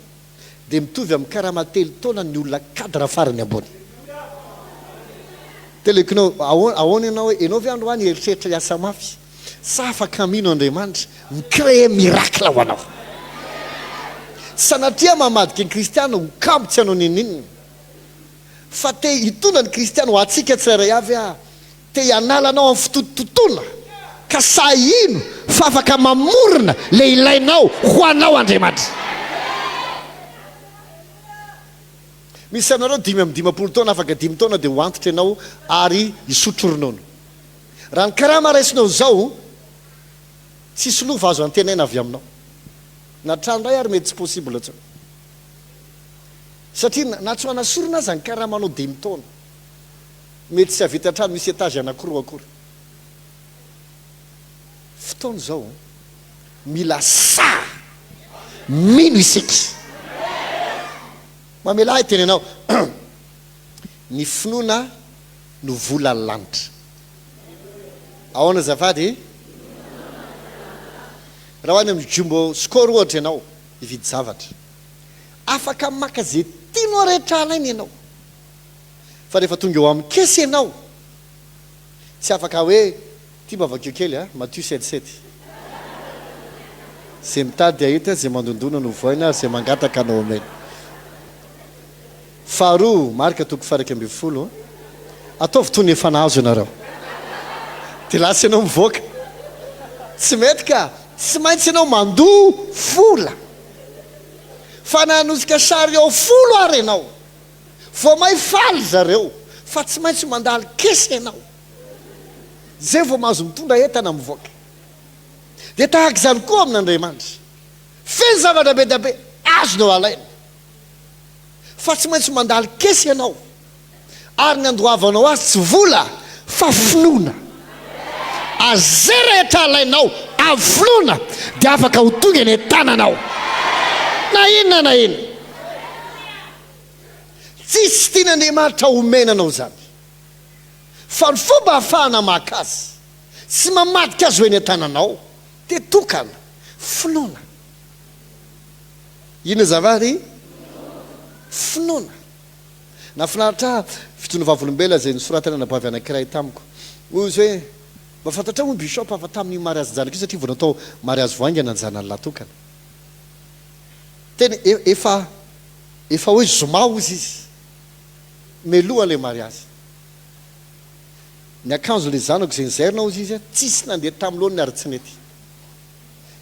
dia mitovy amin'ny karama telotona ny olona cadre farany ambony telekinao ahoana ianao hoe ianao ve androany eritreritra hiasa mafy sa afaka mino Andriamanitra micrée miracle ho anao sanatria mamadika ny kristiana ho kambotsy anao ninnininy fa te hitondra ny kristiana ho atsika tsirairay avy a te hianalanao amin'ny fotototoana ka sa ino fa afaka mamorona le ilainao ho anao Andriamanitra misy anareo 5 taona afaka 5 taona dia ho antitra ianao ary hisotro ronono raha ny karama raisinao zao tsisy lova azo antenaina avy aminao na trano ray ary mety tsy possible tsao satria natsoana sorona aza ny karamanao 5 taona mety tsy havita trano misy étage anankiroa akory fotoana zao mila sa mino isika mamelahy teny anao ny finoana no vola lanitra ahoana zafady raha hoany amin'ny jumbo score ohatra ianao hividy zavatra afaka maka zay tianao rehetra alainy ianao fa rehefa tonga eo amin'ny kesy ianao tsy afaka hoe tia mbavakeo kely a Matthieu 7:7 zay mitady ahita zay mandondona no voaina ary zay mangataka anao amena faharoa marika toko 1:10 ataovy toy ny efa nahazo ianareo dia lasa ianao mivoaka tsy mety ka tsy maintsy ianao mandoa vola fa nanosika sary ao folo ary ianao vao may faly zareo fa tsy maintsy mandalo kesy ianao zay vao mahazo mitondra entana mivoaka dia tahaka izany koa amin'Andriamanitra feny zavatra be da be azonao alaina fa tsy maintsy mandalo kesy ianao ary ny andoavanao azy tsy vola fa finoana azay rehetra alainao avoloana dia afaka ho tonga ny tananao na inona na ina tsisy tian'Andriamanitra homenanao zany fa ny fomba ahafahana maka azy sy mamadika azy hoe ny tananao dia tokana finoana ina zavary finoana na finaritra fitoana vavolombela zay nisoratana nabavy anankiray tamiko ozy hoe mba fantatra hoe bishop fa tamin'ny mariazy janaka io satria vao natao mariazy voaingana anjana ny latokana teny efa hoe zomao izy izy meloa le mariazy ny akanjo le zanako zay nizairina izy izy tsisy nandeha tamin'lohany ny ary tsy nety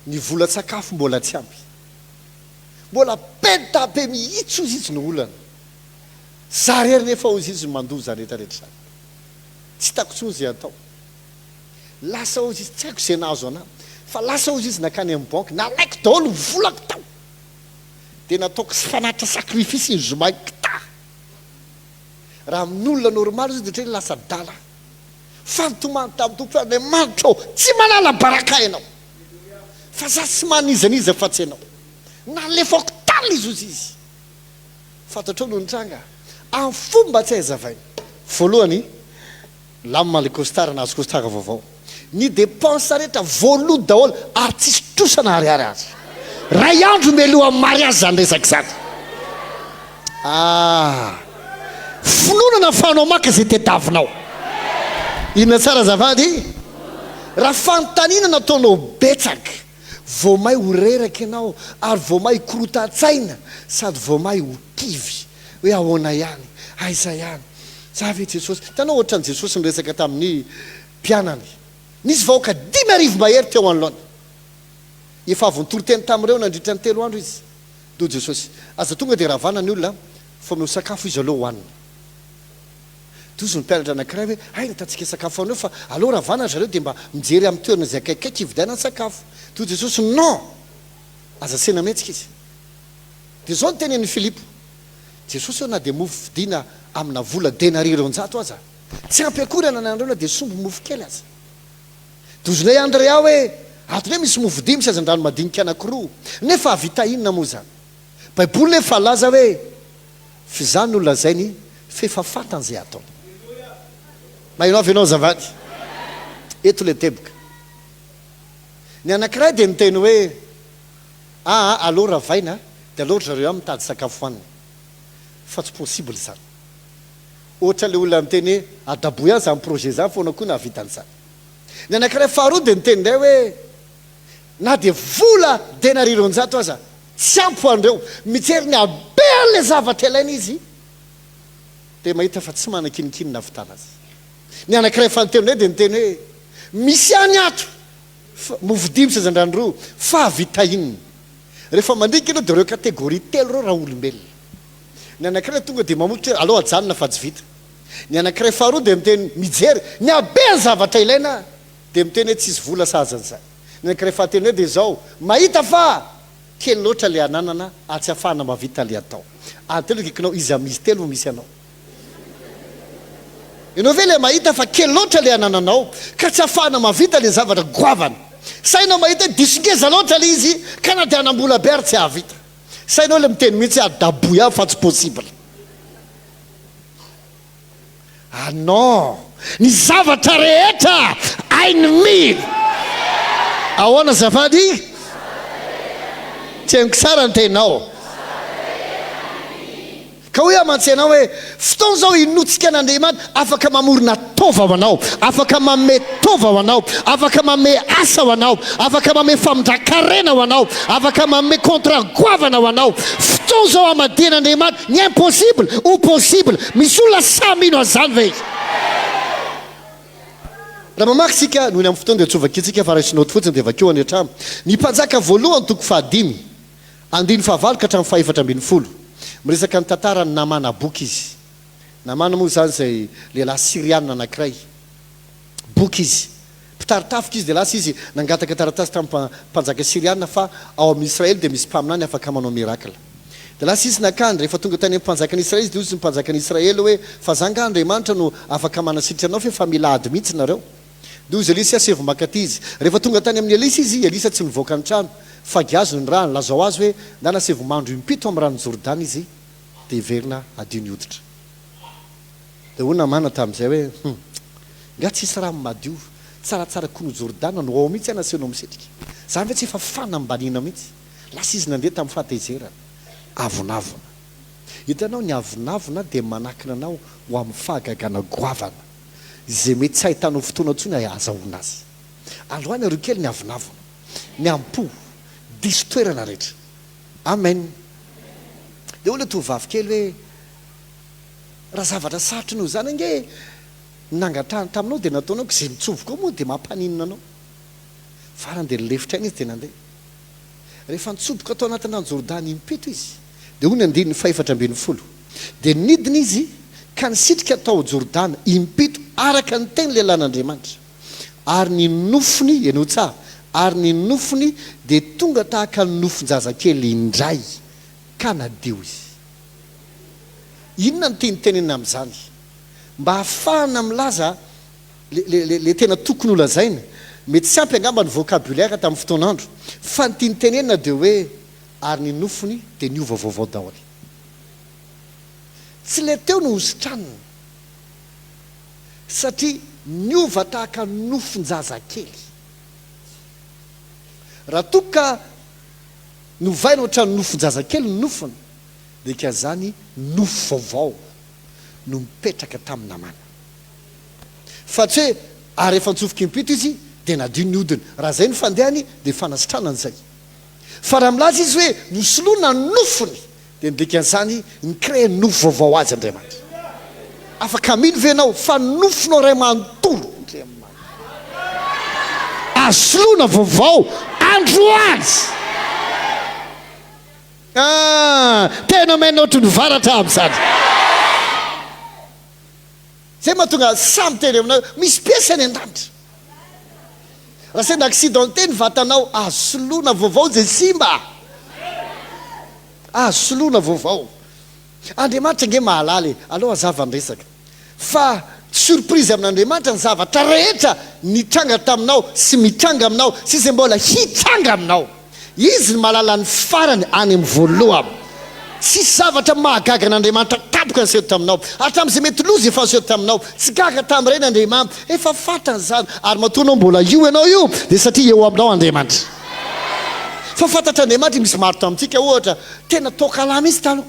ny vola-tsakafo mbola tsy ampy mbola penta be mihitsy ozy izy no olana za rery nefa ozy izy mandoza rehetrarehetra zany tsy hitako tsony zay atao lasa ozy izy tsy haiko zay nahazo ana fa lasa ozy izy nakany amin'ny banky nalaiko daholo volako tao dia nataoko sy fanatitra sakrifisy ny zomaiko ta raha amin'olona normal izy dia lasa dala fantomany tamin'ny tompo Andriamanitra tsy manala baraka ianao fa za tsy manizaniza fa tsy ianao nalefako tala izy ozy izy fantatrao no nitranga amin'ny fomba tsy haizavaina voalohany lama le costara nahazo costara vaovao ny dépense rehetra voaloha daholo ary tsisy trosana ariary azy ray andro meloha amin'ny mariazy zany resaka zany finonana fanao maka zay tediavinao inona tsara zavady raha fantanina nataonao betsaka vao may ho reraka ianao ary vao may korotan-tsaina sady vao may ho tivy hoe ahoana ihany aiza ihany za ve Jesosy tanao ohatran'i Jesosy niresaka tamin'ny mpianany nisy vahoaka 5,000 mahery teo anoloana efa avy nitoro-teny tamin'ireo nandritra ny 3 andro izy do Jesosy aza tonga dia ravana ny olona fa mino sakafo izy aloha hohanina tozy ny mpianatra anankiray hoe aina tatsika sakafo anao fa aloha ravana zareo dia mba mijery amin'ny toerana izay akaikaiky hividiana ny sakafo do Jesosy non aza sena mihetsika izy dia zao ny tenen'ny Filipo Jesosy eo na dia mofo vidiana amina vola denariron-jato aza tsy ampy akory ananandreo na dia sombo mofo kely aza dozonay Andrea hoe ato hoe misy mofo dimy sy aza ndrano madinika anankiroa nefa avita inona moa zany baiboly nefa laza hoe fizany no lazainy fefafatan zay atao mahinao avy ianao zavady eto le teboka ny anankiray dia niteny hoe aloha ravaina dia aloha zareo mitady sakafo hoanina fa tsy possible zany ohatra le olona miteny hoe adaboy any zany projet zany foana koa nahavitan'izany ny anankiray faharoa dia niteny ndray hoe na dia vola denariron-jato aza tsy ampy ho andreo mijery ny abean'le zavatra ilaina izy dia mahita fa tsy manan-kinikiny navitana azy ny anankiray fanonteny ndray dia niteny hoe misy any ato movodimy sy azan-dranoroa fa avita inony rehefa mandrika ianao dia reo kategoria telo reo raha olombelona ny anankiray tonga dia mamotra hoe aloha ajanona fa tsy vita ny anankiray faharoa dia miteny mijery ny abeany zavatra ilaina dia miteny hoe tsisy vola sazan'izay ny anankiray fahateny hoe dia zao mahita fa kely loatra le ananana ary tsy hafahana mavita le atao antelo kikinao izy amizy telo misy anao ianao ve le mahita fa kely loatra le anananao ka tsy hafahana mavita le zavatra goavana sainao mahita hoe disongeza loatra le izy ka na dia anambola be ary tsy hahavita sainao le miteny mihitsy adaboy avy fa tsy possible non ny zavatra rehetra ainy mily ahoana zafady tsy hainiko sara ny tenao ka hoe amantsenao hoe fotoana zao inotsika an'Andriamanitra afaka mamorona tova ho anao afaka mame tova ho anao afaka mame asa ho anao afaka mame famindran-karena ho anao afaka mame contrat goavana ho anao fotoana zao amadian'Andriamanitra ny impossible ou possible misy olona samino azany ve raha mamaky sika nohony amin'ny fotoana dia tsovakitsika fa raisinoty fotsiny dia vakeo any an-trano ny mpanjaka voalohany toko fahadimy 9 ka hatramin'ny 7 miresaka ny tantara ny namana boky izy namana moa zany zay lehilahy siriana anankiray boky izy mpitaritafika izy dia lasa izy nangataka taratasy tamin'ny mpanjaka siriana fa ao amin'ny Israely dia misy mpaminany afaka manao miracle dia lasa izy nakandry rehefa tonga tany amin'ny mpanjakan'ny Israely izy dia ozy ny mpanjakan'ny Israely hoe fa zanga Andriamanitra no afaka manasitra anao fa efa mila ady mihitsy nareo dia ozy Elisa asevy makaty izy rehefa tonga tany amin'ny Elisa izy Elisa tsy nivoaka ny trano fa giazony ny rano lazao azy hoe na nasevy mandro impito amin'ny rano Jordana izy dia iverina adio ny hoditra dia hoy namana tamin'izay hoe nga tsisy raha madio tsaratsara kono Jordana no ao mihitsy anasehnao misetrika zany ve tsy efa fanambaniana mihitsy lasa izy nandeha tamin'ny fahatezerana avonavona hitanao ny avonavona dia manakina anao ho amin'ny fahagagana goavana izay mety tsy hahitanao fotoana ntsony azahoana azy androany areo kely ny avonavona ny ampo diso toerana rehetra amen dia olona tovavy kely hoe raha zavatra sarotra no zany ange nangatrahany taminao dia nataonao ko izay mitsovoka moa dia mammpaninona anao farany dia lefitra iny izy dia nandeha rehefa nitsoboka atao anatin'ny Jordany impito izy dia hoy ny 4:40 dia nidina izy ka nisitrika tao Jordana impito araka ny teny lehilahy n'Andriamanitra ary ny nofony eno tsara ary ny nofony dia tonga tahaka ny nofon-jazakely indray ka nadio izy. Inona no tianytenenina amin'izany? Mba hafahana milaza le tena tokony holazaina, mety tsy ampy angamba ny vocabulaire tamin'ny fotoanandro, fa ny tianytenenina dia hoe ary ny nofony dia niova vaovao daholo. Tsy le teo no hositraniny satria niova tahaka nofon-jazakely. Raha toka novaina ohatran'ny nofon-jazakely ny nofony dia ka zany nofo vaovao no mipetraka tamin'ny namana. Fa tsy hoe ary efa nitsofoka impito izy dia nadio ny hodiny, raha zay ny fandehany dia fanasitranany zay. Fa raha milaza izy hoe nosoloana ny nofony dia dikan'izany nicrée nofo vaovao azy Andriamanitra. Afaka mino ve ianao fa nofonao ray manontolo asoloana vaovao androany. Tena mainao ohatry ny varatra amin'izany. Zay mahatonga samy teny aminao misy piesa any an-danitra. Raha sendra accidenté ny vatanao asoloana vaovao zay simba. Asoloana vaovao. Andriamanitra nge mahalala aloha azava ny resaka. Fa surprise amin'Andriamanitra ny zavatra rehetra nitranga taminao sy mitranga aminao sy izay mbola hitranga aminao. Izy ny mahalala ny farany any amin'ny voalohany. Tsisy zavatra mahagaga n'Andriamanitra tapoka nyseho taminao. Hatramin'izay mety loza efa niseho taminao. Tsy gaga tamin'ireny Andriamanitra. Efa fantany zany. Ary matoanao mbola io ianao io dia satria eo aminao Andriamanitra. Fa fantatra Andriamanitra misy maro tamintsika ohatra tena tokalama izy taloha.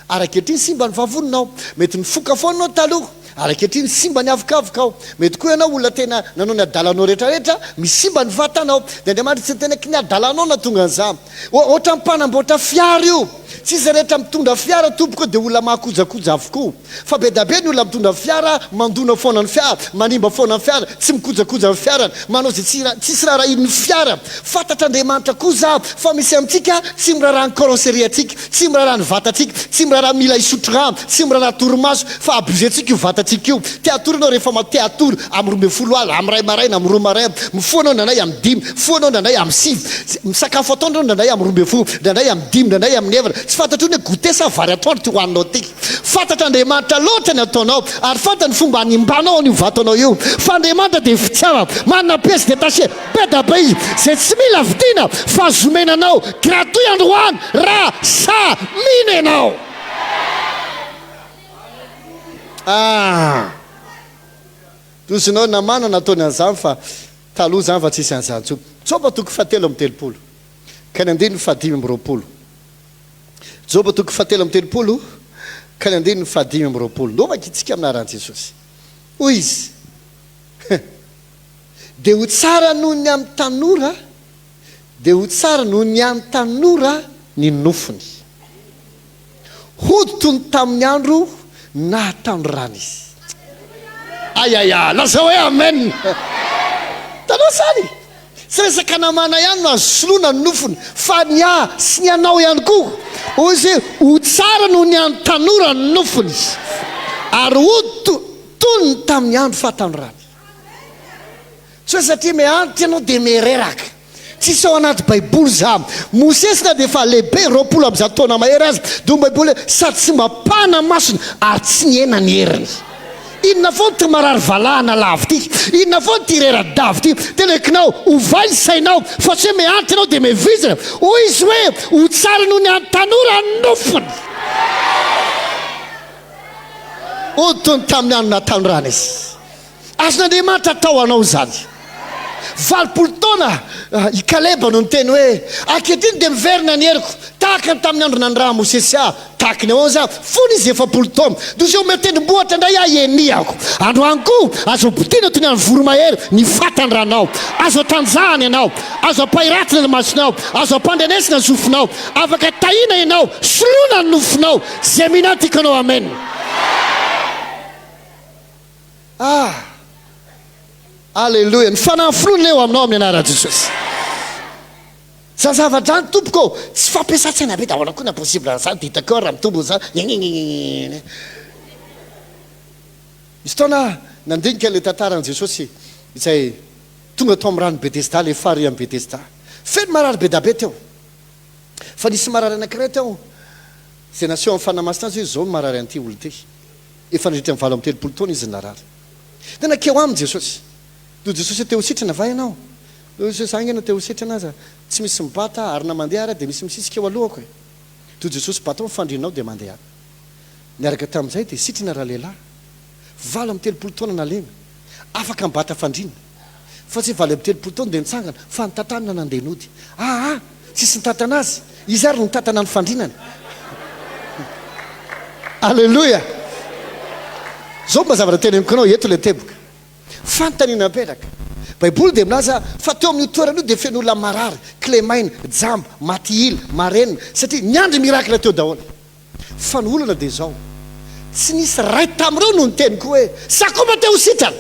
Arakehitriny simba ny vavononao. Mety nifoka foana anao taloha. Arakehitriny simba ny avokavoka ao. Mety koa ianao olona tena nanao ny adalanao rehetrarehetra misy simba ny vatanao. Dia Andriamanitra tsy tena ny adalanao natonga an'izany. Ohatra mpanamboatra fiara io. Tsy izy rehetra mitondra fiara tompoko dia olona mahakojakoja avokoa. Fa be da be ny olona mitondra fiara mandona foana ny fiara, manimba foana ny fiara, tsy mikojakoja ny fiara, manao zay tsisy rarahin'ny fiara. Fantatr'Andriamanitra koza fa misy amintsika tsy miraraha ny carrosserie atsika, tsy miraraha ny vatatsika, tsy miraraha mila isotro rano, tsy miraraha torimaso, fa abuzentsika io vatatsika io. Teatory anao rehefa mateatory amin'ny 12 aly, amin'ny 2 maraina, amin'ny 2 maraina, mifoanao nanay amin'ny 5, mifoanao nanay amin'ny 5, misakafo atoandro nanay amin'ny 12, nanay amin'ny 5, nanay amin'ny 9. Tsy fantatro ny goûter sa vary atoandro ty hoaninao ty. Fantatr'Andriamanitra loatra ny ataonao ary fanta ny fomba animbanao an'io vatanao io. Fa Andriamanitra dia fitiava manana pièce détachée be da be izy zay tsy mila vidiana fa zomenanao gratuit androany raha sa mino ianao. Tosinao namana nataony an'izany fa taloha zany fa tsisy an'izany tso. Tsoba toko fahatelo amin'ny 30 ka ny andiny fahadimy amin'ny 20. Joba toko fahatelo amin'ny 30 ka ny andiny fahadimy amin'ny 20. Ndao makitsika amina ran'i Jesosy. Hoy izy dia ho tsara noho ny amin'ny tanora, dia ho tsara noho ny amin'ny tanora ny nofony. Hoditony tamin'ny andro nahatandrorana izy. Ayaya, laza hoe amen. Tanao sany. Tsy resaka namana ihany no azosoloana ny nofony fa ny sy ny anao ihany koa. Hoy izy ho tsara noho ny any tanora ny nofony ary hoditony tamin'ny andro fahatandrorana. Tsy hoe satria meantitra ianao dia mereraka. Tsisy ao anaty baiboly za Mosesina dia efa lehibe 20 am'izao taona mahery azy dia baiboly sady tsy mapana masony ary tsy ny hena ny heriny. Inona foana ty marary valahana lavo ty, inona foana ty rera-davo ty, dia lekinao ovaly sainao fa tsy hoe meantitra ianao dia mevizina. Hoy izy hoe ho tsara noho ny any tanora ny nofony. Hoditony tamin'ny andro nahatandrorana izy. Azon'Andriamanitra tao anao zany. 20 taona i Kaleba no niteny hoe ankehitriny dia miverina ny heriko tahaka ny tamin'ny andro nandraha Mosesy tahaka ny ahoana za fony izy 40 taona do zay ometendrombohatra indray eniako androany koa azo botiana toy ny any voromahery ny fatandranao, azo atanjahana ianao, azo ampahiratina ny masonao, azo ampandrenesina ny sofinao, afaka tahina ianao, soloana ny nofinao. Zay mina tikanao amen. Alleluia. Ny fanafrony leo aminao amin'ny anaran'i Jesosy. zazavadrany tompoko tsy fampiasan-tsaina be da ahoana koa na possible zany de d'accord raha mitombo zany misy taona nandinika le tantaran' Jesosy izay tonga tao amin'ny rano Betesda le fary amin'ny Betesda feno marary be da be teo fa nisy marary anankiray teo zay naseho amin'ny fanamasina azy hoe zao marary an'ity olo ty efa nandritra mivalo amin'ny telopolo taona izy narary de nakeo aminy Jesosy do Jesosy teo sitrana va ianao Jesosy zany ianao teo sitrana aza tsy misy mibata ary na mandeha ary de misy misisika eo alohako e do Jesosy batao mifandrinao de mandeha niaraka tamin'izay de sitrana raha lehilahy valo amin'ny telopolo taona nalena afaka mibata fandrina fa tsy valo amin'ny telopolo taona de nitsangana fa nitantanana nandeha nody tsisy nitantana azy izy ary no nitantana ny fandrinana alleluia zao mba zavatra tena amikanao eto le teboka fanontaniana apetraka baiboly de milaza fa teo amin'ny toerana io de feno olona marary clémaine jamba matihila marenina satria niandry mirakla teo daholo fa ny olana de zao tsy nisy ray tamin'ireo no nyteny koa hoe sakoma teo sitrana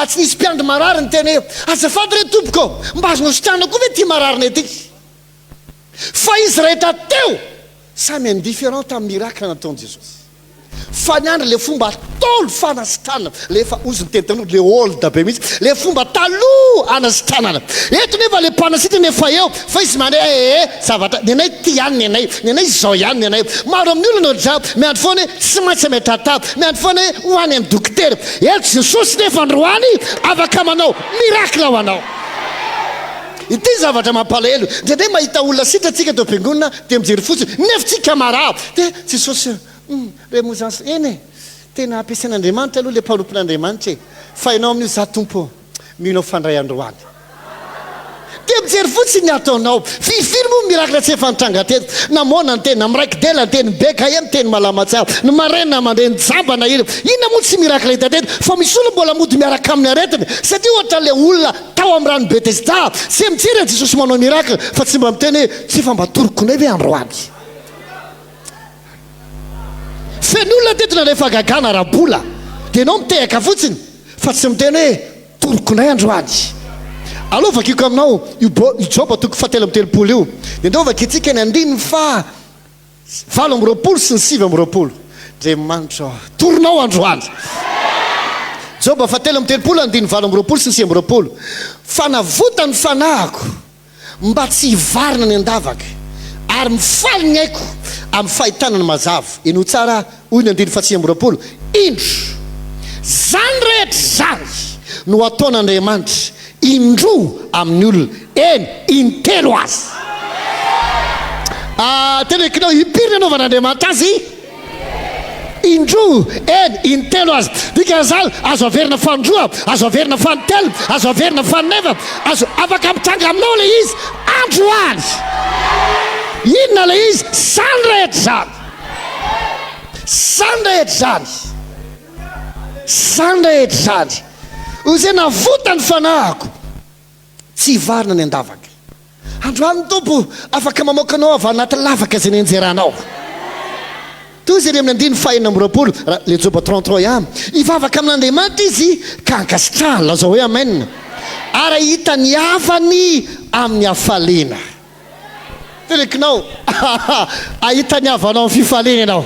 tsy nisy mpiandry marary ny teny hoe azafady re tompoko mba azonao sitrana koa ve ty marariny ety fa izy rehetra teo samy indifférent tamin'ny miracle nataon'i Jesosy fa niandry le fomba tolo fanasitrana le efa ozy ny tentanao le olda be mihitsy le fomba taloha anasitranana eto nefa le mpanasitrana efa eo fa izy mane zavatra nenay ty ihany nenay zao ihany nenay maro amin'ny olona dra miandry foana hoe tsy maintsy ametratava miandry foana hoe ho any amin'ny dokotera eto Jesosy nefa androany afaka manao miracle ho anao ity zavatra mampalahelo ndray mahita olona sitratsika teo am-piangonana de mijery fotsiny nefa tsy camarade de Jesosy remouzance eny tena ampiasain'Andriamanitra aloha le mpanompon'Andriamanitra e fa hainao amin'io za tompo minao fandray androany de mijery fotsiny ataonao fifiry moa miracle tsy efa nitranga teto namona ny teny namiraiki dela ny teny beka ny teny malama tsara ny marenina mandeha ny jamba na ina moa tsy miracle hita teto fa misy olona mbola mody miaraka amin'ny aretiny satria ohatra le olona tao amin'ny rano Betesda tsy mitsiry Jesosy manao miracle fa tsy mba miteny hoe tsy fa mba torokonay ve androany fen'olona tetona rehefa gagana rabola de anao mitehaka fotsiny fa tsy miteny hoe torokonay androany allo vakiko aminao Joba toko fahatelo amin'ny telopolo io de ndao vakitsika ny andininy fa valo amby roapolo sy ny sivy amby roapolo Andriamanitra toronao androany Joba fahatelo amin'ny telopolo andininy valo amby roapolo sy ny sivy amby roapolo fa navota ny fanahiko mba tsy hivarina ny andavaka ary mifaly ny aiko amin'ny fahitana ny mazava ino tsara hoy ny andiny fahatsy amby roapolo indro zany rehetra zany no ataon'Andriamanitra indro amin'ny olona eny intelo azy tenekinao impiry anaovan'Andriamanitra azy indro eny intelo azy dikazany azo averina fandroa azo averina fantelo azo averina faneva azo afaka mitranga aminao le izy androany inona le izy sany rehetra zany sany rehetra zany sany rehetra zany hoy zay navota ny fanahiko tsy hivarina ny andavaka androany tompo afaka mamoakanao avy anaty lavaka zay nenjeranao toy zay amin'ny andiny fahaenina amby roapolo le Joba 33 ihany hivavaka amin'Andriamanitra izy ka ankasitrahany lazao hoe amen ary hita ny havany amin'ny hafaliana telekinao ahita ny havanao amin'ny fifaliana ianao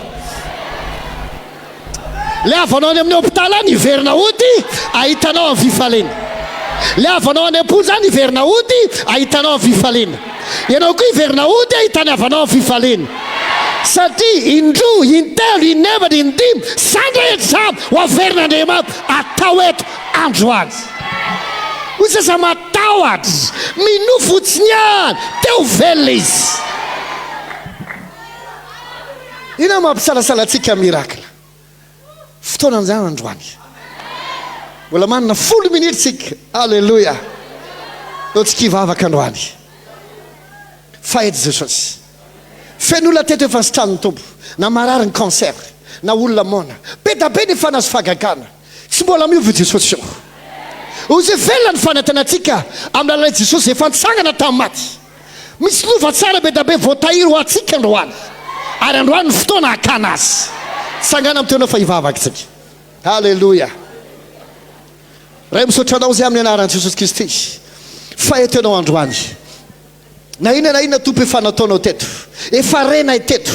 le havanao any amin'ny hôpitaly any hiverina ody ahitanao amin'ny fifaliana le havanao any am-polo zany hiverina ody ahitanao amin'ny fifaliana ianao koa hiverina ody ahitany havanao amin'ny fifaliana satria indroa intelo inefatra indimy sany rehetra zany ho averin'Andriamanitra atao eto androany hoy sasa matahotra minofotsiny any teo velona izy ina mampisalasalatsika miracle fotoanan'izany androany mbola manana 10 minitra tsika alleluia eo tsika hivavaka androany fa eto Jesosy fen'olona teto efa nisitrany tompo na marary ny cancer na olona mona be da be ny fanazy fagagana tsy mbola miovy Jesosy io hoy zay velona ny fanantenatsika amin'ny alalan'i Jesosy efa nitsangana tamin'ny maty misy lova tsara be da be voatahiry ho atsika androany ary androany ny fotoana hakana azy tsangana amin'ny teona fa hivavaka tsika halleluia ray misotranao zay amin'ny anaran'i Jesosy Kristy fa eto ianao androany na inona tompo efa nataonao teto efa renay teto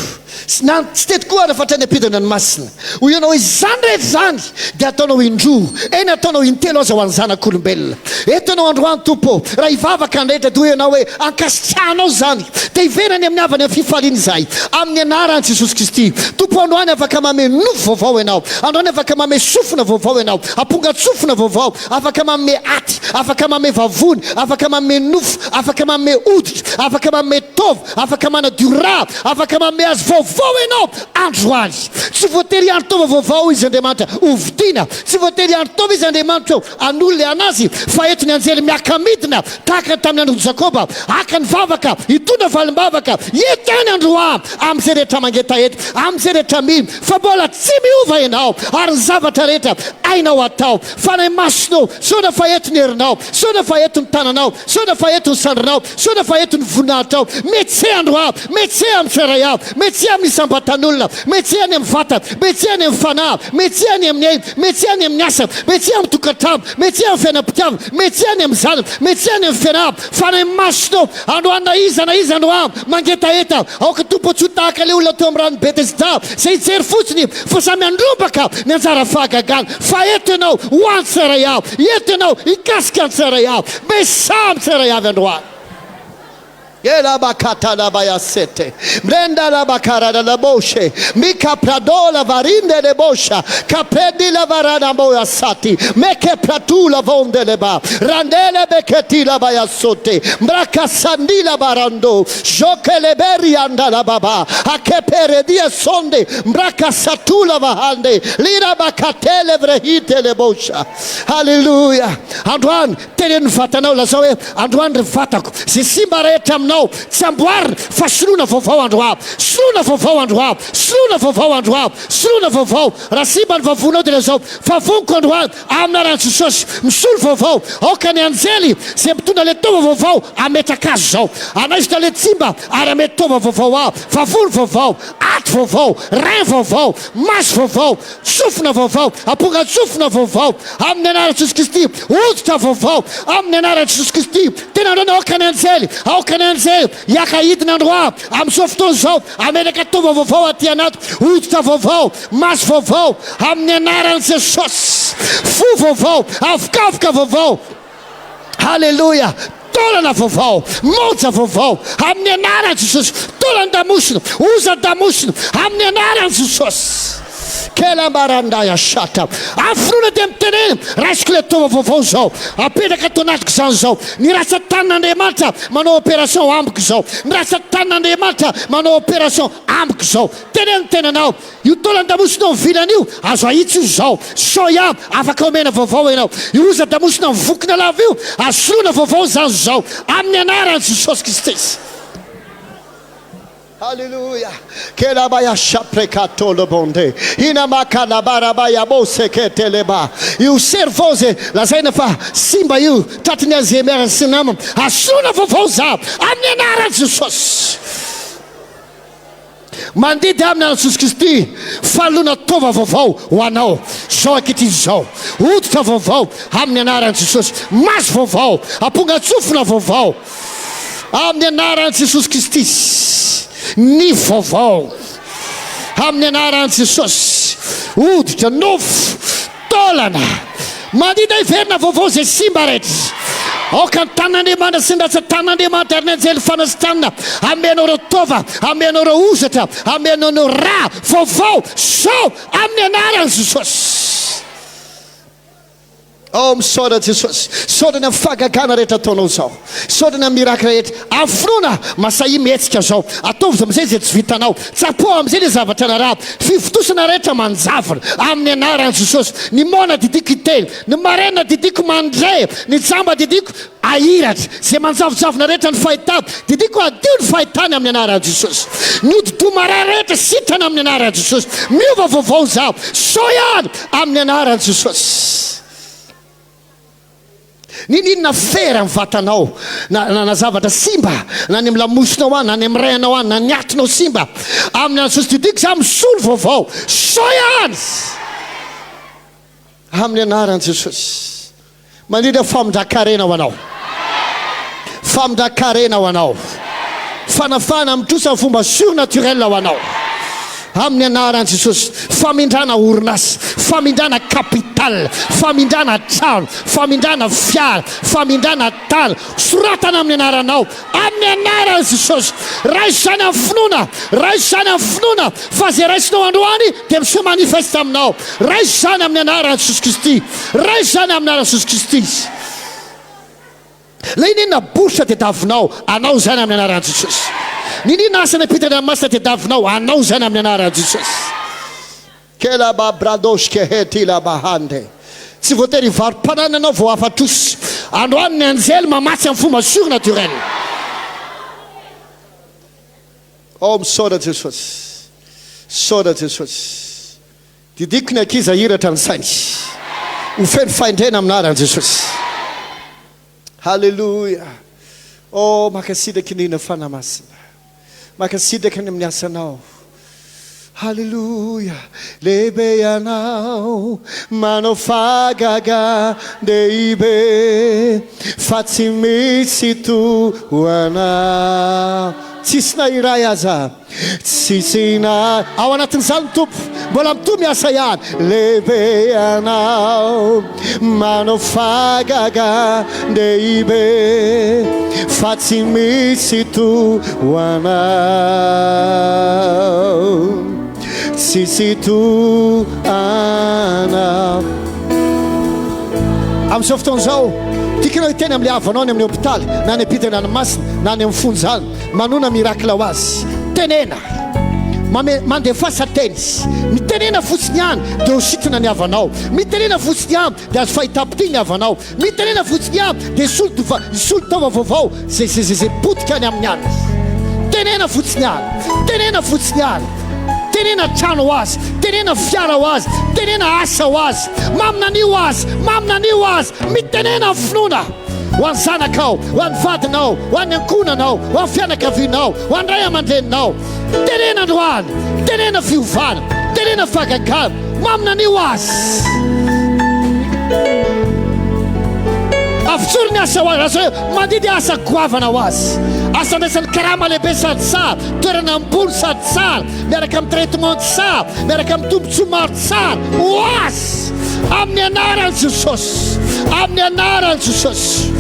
tsy teto koa na fatrany ampidana ny masina ho ianao hoe zany rehetra zany dia ataonao indroa eny ataonao intelo aza ho an'ny zanak'olombelona eto ianao androany tompo raha hivavaka nrehetra dia hoe ianao hoe ankasitrahanao zany dia hiverany amin'ny avany amin'ny fifaliana izahay amin'ny anaran'i Jesosy Kristy. Tompo androany afaka mame nofo vaovao ianao, androany afaka mame sofina vaovao ianao, ampongatsofina vaovao, afaka mame aty, afaka mame vavony, afaka mame nofo, afaka mame oditra, afaka mame tovo, afaka manadio rà, afaka mame azy vaovao ianao androany. Tsy voatery andro vaovao izy Andriamanitra hovidiana, tsy voatery andro izy Andriamanitra an'olona anazy fa eto ny anjely miaka-midina tahaka tamin'ny andro Jakoba aka ny vavaka hitondra valim-bavaka etany androany amin'izay rehetra mangeta eto, amin'izay rehetra mino fa mbola tsy miova ianao ary ny zavatra rehetra ainao atao fa ny masonao sona fa eto ny herinao, sona fa eto ny tananao, sona fa eto ny sandrinao, sona fa eto ny voninahitrao. Metsy androany, metsy amin'ny tsiraiao, metsy amin'ny sambatan'olona, metsy any amin'ny vata, metsy any amin'ny fanahy, metsy any amin'ny ainy, metsy any amin'ny asa, metsy amin'ny tokantrano, metsy amin'ny fiainam-pitiavana, metsy any amin'ny zanany, metsy any amin'ny fianahana fa ny masonao androany na iza androany mangeta eta aoka tompo tsy ho tahaka le olona teo amin'ny rano Betesda izay hijery fotsiny fa samy andrombaka ny anjara fahagagana fa eto ianao ho any tsiraiao, eto ianao hikasika ny tsiraiao, besamy tsiraiao androany. Ela bakata la bayasete mrenda la bakara la boshe mika pradola varinde le bosha kapedi la varana moya sati meke pratu la vonde le ba randele beketi la bayasote mraka sandi la barando joke le beri anda la baba akepere dia sonde mraka satula vahande lira bakatele vrehite le bosha. Hallelujah. Androany tenen vatanao lazao hoe androany ry vatako ze simba rehetra tsy amboarina fa soloina vaovao androany, soloina vaovao androany, soloina vaovao androany, soloina vaovao. Raha simba ny vavonao dia lazao vavoniko androany amin'ny anaran'i Jesosy misolo vaovao aoka ny anjely izay mitondra le tova vaovao ametraka azy zao anaizitra le tsimba ary amety tova vaovao aho, vavony vaovao, aty vaovao, rain vaovao, maso vaovao, sofina vaovao, ampongatsofina vaovao amin'ny anaran'i Jesosy Kristy, hoditra vaovao amin'ny anaran'i Jesosy Kristy. Tena androany aoka ny anjely, aoka ny anjely yaka hidina androany amin'izao fotoana zao amenaka tova vaovao aty anaty, hoditra vaovao, maso vaovao amin'ny anaran'i Jesosy, fo vaovao, avokavoka vaovao. Halleluja. Tolana vaovao, moja vaovao amin'ny anaran'i Jesosy, tolana damosina, oza damosina amin'ny anaran'i Jesosy. Kela marandaya shata afrona dia miteneny raisiko le tova vaovao zao apetraka ato anatiko zany zao ny rasa tanin'Andriamanitra manao opération ambiko zao, ny rasa tanin'Andriamanitra manao opération ambiko zao. Teneny tenanao io tolana damosinao mivilana io azo ahitsy io zao soya afaka omena vaovao ianao, io oza damosina mivokina lava io asoloina vaovao zany zao amin'ny anaran'i Jesosy Kristy. Hallelujah. Kela baya shaprekato lo bonde. Ina makala barabaya bose keteleba. Io servoze la zaina fa simba io tatni azemera sinama. Asuna vovoza. Amin'ny anaran'i Jesosy. Mandidy amin'ny anaran'i Jesosy Kristy falona tova vaovao ho anao zao akity zao, hoditra vaovao amin'ny anaran'i Jesosy, maso vaovao, ampongatsofina vaovao amin'ny anaran'i Jesosy Kristy. Ny vaovao amin'ny anaran'i Jesosy, hoditra, nofo, tolana mandida hiverina vaovao zay simba rehetra aoka ny tanan'Andriamanitra sy ny ratsan-tanan'Andriamanitra ary ny anjely fanasitanana amenao reo tova, amenao reo ozatra, amenao rà vaovao zao amin'ny anaran'i Jesosy. Oh, misaoda Jesosy, saodana fahagagana rehetra ataonao zao, saodana miracle rehetra afrona masahi mihetsika zao ataovy amizay zay tsy vitanao, tsapoa amizay le zavatra narah, fivotosana rehetra manjavona amin'ny anaran'i Jesosy. Ny mona didiko hiteny, ny maraina didiko mandray, ny jamba didiko ahiratra, zay manjavojavona rehetra ny fahitana didiko adio ny fahitany amin'ny anaran'i Jesosy. Ny odidomara rehetra sitrana amin'ny anaran'i Jesosy, miova vaovao zao soyany amin'ny anaran'i Jesosy. Ninina fera amin'ny vatanao na zavatra simba na ny amin'ny lamosinao any, na ny amin'ny rainao any, na ny atinao simba amin'ny anaran'i Jesosy didiko za misolo vaovao soyany amin'ny anaran'i Jesosy. Mandrindra famindran-karena ho anao, famindran-karena ho anao, fanafana mitrosa fomba surnaturel ho anao amin'ny anaran Jesosy. Famindrana orinasa, famindrana kapital, famindrana trano, famindrana fiara, famindrana tany, soratana amin'ny anaranao amin'ny anaran Jesosy. Raisy izany amin'ny finoana, raisy izany amin'ny finoana fa zay raisinao androany dia miseho manifeste aminao. Raisy izany amin'ny anaran Jesosy Kristy, raisy izany amin'ny anaran Jesosy Kristy. La inona boritra dia davinao, anao zany amin'ny anaran Jesosy. Ninina asana Petranamasina dia davinao, anao zany amin'ny anaran Jesosy. Kela babradosh keheti la bahande. Tsy voatery varim-panana anao vao afatrosy. Androany ny anjely mamatsy amin'ny fomba surnaturel. Misaoda Jesosy, saoda Jesosy. Didiko ny ankizy hiratra ny sainy, ho feno faindrena amin'ny anaran Jesosy. Halleluja. Makasitraka ny fanamasina, makasitraka ny amin'ny asanao. Halleluja. Lehibe ianao, manao fagaga lehibe, fa tsy misy toanao. Tsisy na iray aza, tsisy na ao anatin'izany tompo, mbola mitoa miasa ihany. Lehibe ianao, manao fagaga lehibe, fa tsy misy toanao, tsisy toanao. Amin'izao fotoan'izao tikanao hiteny amin'ny havanao, ny amin'ny hôpitaly, na ny Ampitanranomasina, na ny amin'ny fonjany, manona mirakla ho azy. Tenena mandefasa teny, mitenena fotsiny ihany dia ho sitrana ny havanao, mitenena fotsiny ihany dia azo fahitapiti ny havanao, mitenena fotsiny ihany dia isolo taova vaovao zay potika any amin'ny any. Tenena fotsiny ihany, tenena fotsiny ihany. Tenena trano ho azy, tenena fiara ho azy, tenena asa ho azy, maminanio ho azy, maminanio ho azy. Mitenena finoana ho an'ny zanakao, ho an'ny vadinao, ho an'ny ankonanao, ho an'ny fianakavinao, ho an'ny ray aman-dreninao. Tenena androany, tenena fiovana, tenena fagagana, maminanio ho azy. Avitsoro ny asa ho azy, mandidy asa goavana ho azy. Asa andraisan'ny karama lehibe sady tsara, toerana ambony sady tsara, miaraka amin'ny traitement tsara, miaraka amin'ny tombontsoa tsara ho azy amin'ny anaran Jesosy, amin'ny anaran Jesosy.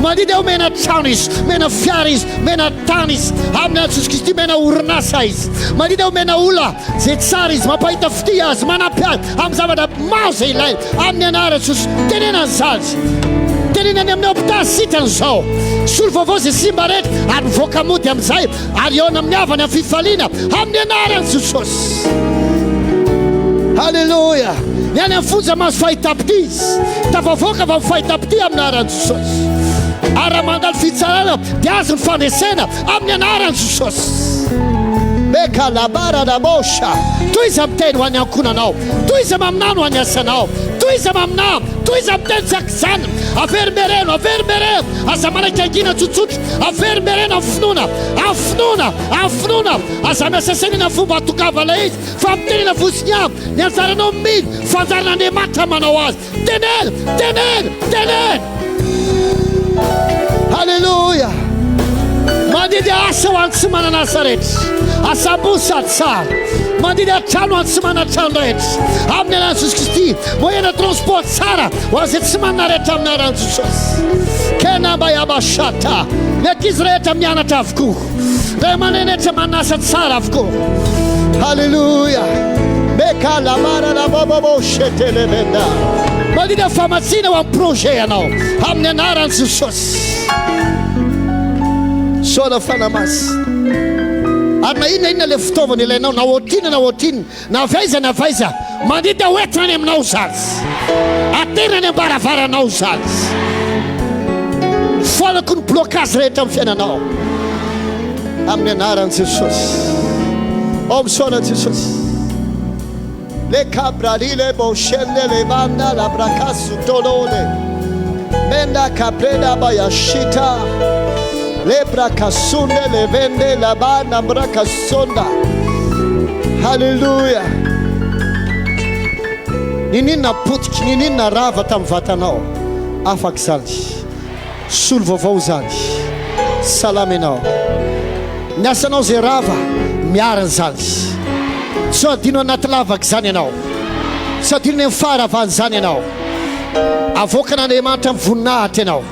Mandidy aho mena trano izy, mena fiara izy, mena tany izy, amin'ny anaran Jesosy Kristy, mena orinasa izy. Mandidy aho mena olona zay tsara izy, mampahita fity azy, manampy azy amin'ny zavatra maro zay ilaina amin'ny anaran Jesosy. Tenena an'izany, tenena any amin'ny hôpitaly sitranyizao, solo vaovao zay simba rehetra ary mivoaka mody amin'izay, ary eo amin'ny havany amin'ny fifaliana amin'ny anaran Jesosy. Halleluja. Ny any amin'ny fonja mahazo fahitapiti izy, tafavoaka va fahitapiti amin'ny anaran Jesosy. Ary raha mandalo fitsarana dia azo ny fandresena amin'ny anaran Jesosy. Beka labara da bosha. Toiza miteny ho an'ny ankonanao, toiza maminano ho an'ny asanao, toiza maminano, toiza miteny zakizana. Avermereno, avermereno, aza manaiky angina tsotsotro, avermereno amin'ny finoana, amin'ny finoana, amin'ny finoana. Aza miasa sainina fomba atokavala izy, fa mitenena fotsiny ihany, ny anjaranao mily, fanjaran'Andriamanitra manao azy. Tenena, tenena, tenena. Halleluja. Mandidy asa ho an'ny tsy manana asa rehetra, asam-bony sady tsara. Mandidy trano ho an'ny tsy manana trano rehetra amin'ny anaran Jesosy Kristy. Moyena transport tsara ho an'izay tsy manana rehetra amin'ny anaran Jesosy. Kenamba yabashata. Ny ankizy rehetra mianatra avokoa, ray aman-dreny rehetra manana asa tsara avokoa. Halleluja. Beka lamara la bobobo shetelebenda. Mandidy famatsina ho amin'ny projet anao amin'ny anaran Jesosy. Soda fanamasy. Ary na inona le fitaovana ilainao, na ohatrina na ohatrina, na avaiza na avaiza, mandidy hoentina any aminao zany, aterina any am-baravaranao zany. Folako ny blocage rehetra amin'ny fiainanao amin'ny anaran Jesosy. Misaona Jesosy. Le cabrali le boshende le banda la brakasu tolone menda capreda bayashita le brakasunde le vende la banda brakasonda. Halleluja. Ninina potiky, ninina rava tamin'ny vatanao, afaka zany, solo vaovao zany. Salama ianao. ny asanao zay rava miarana zany so adino anaty lavaka zany ianao so adino ny mifaharavany zany ianao avoaka n'Andriamanitra mivonahitra ianao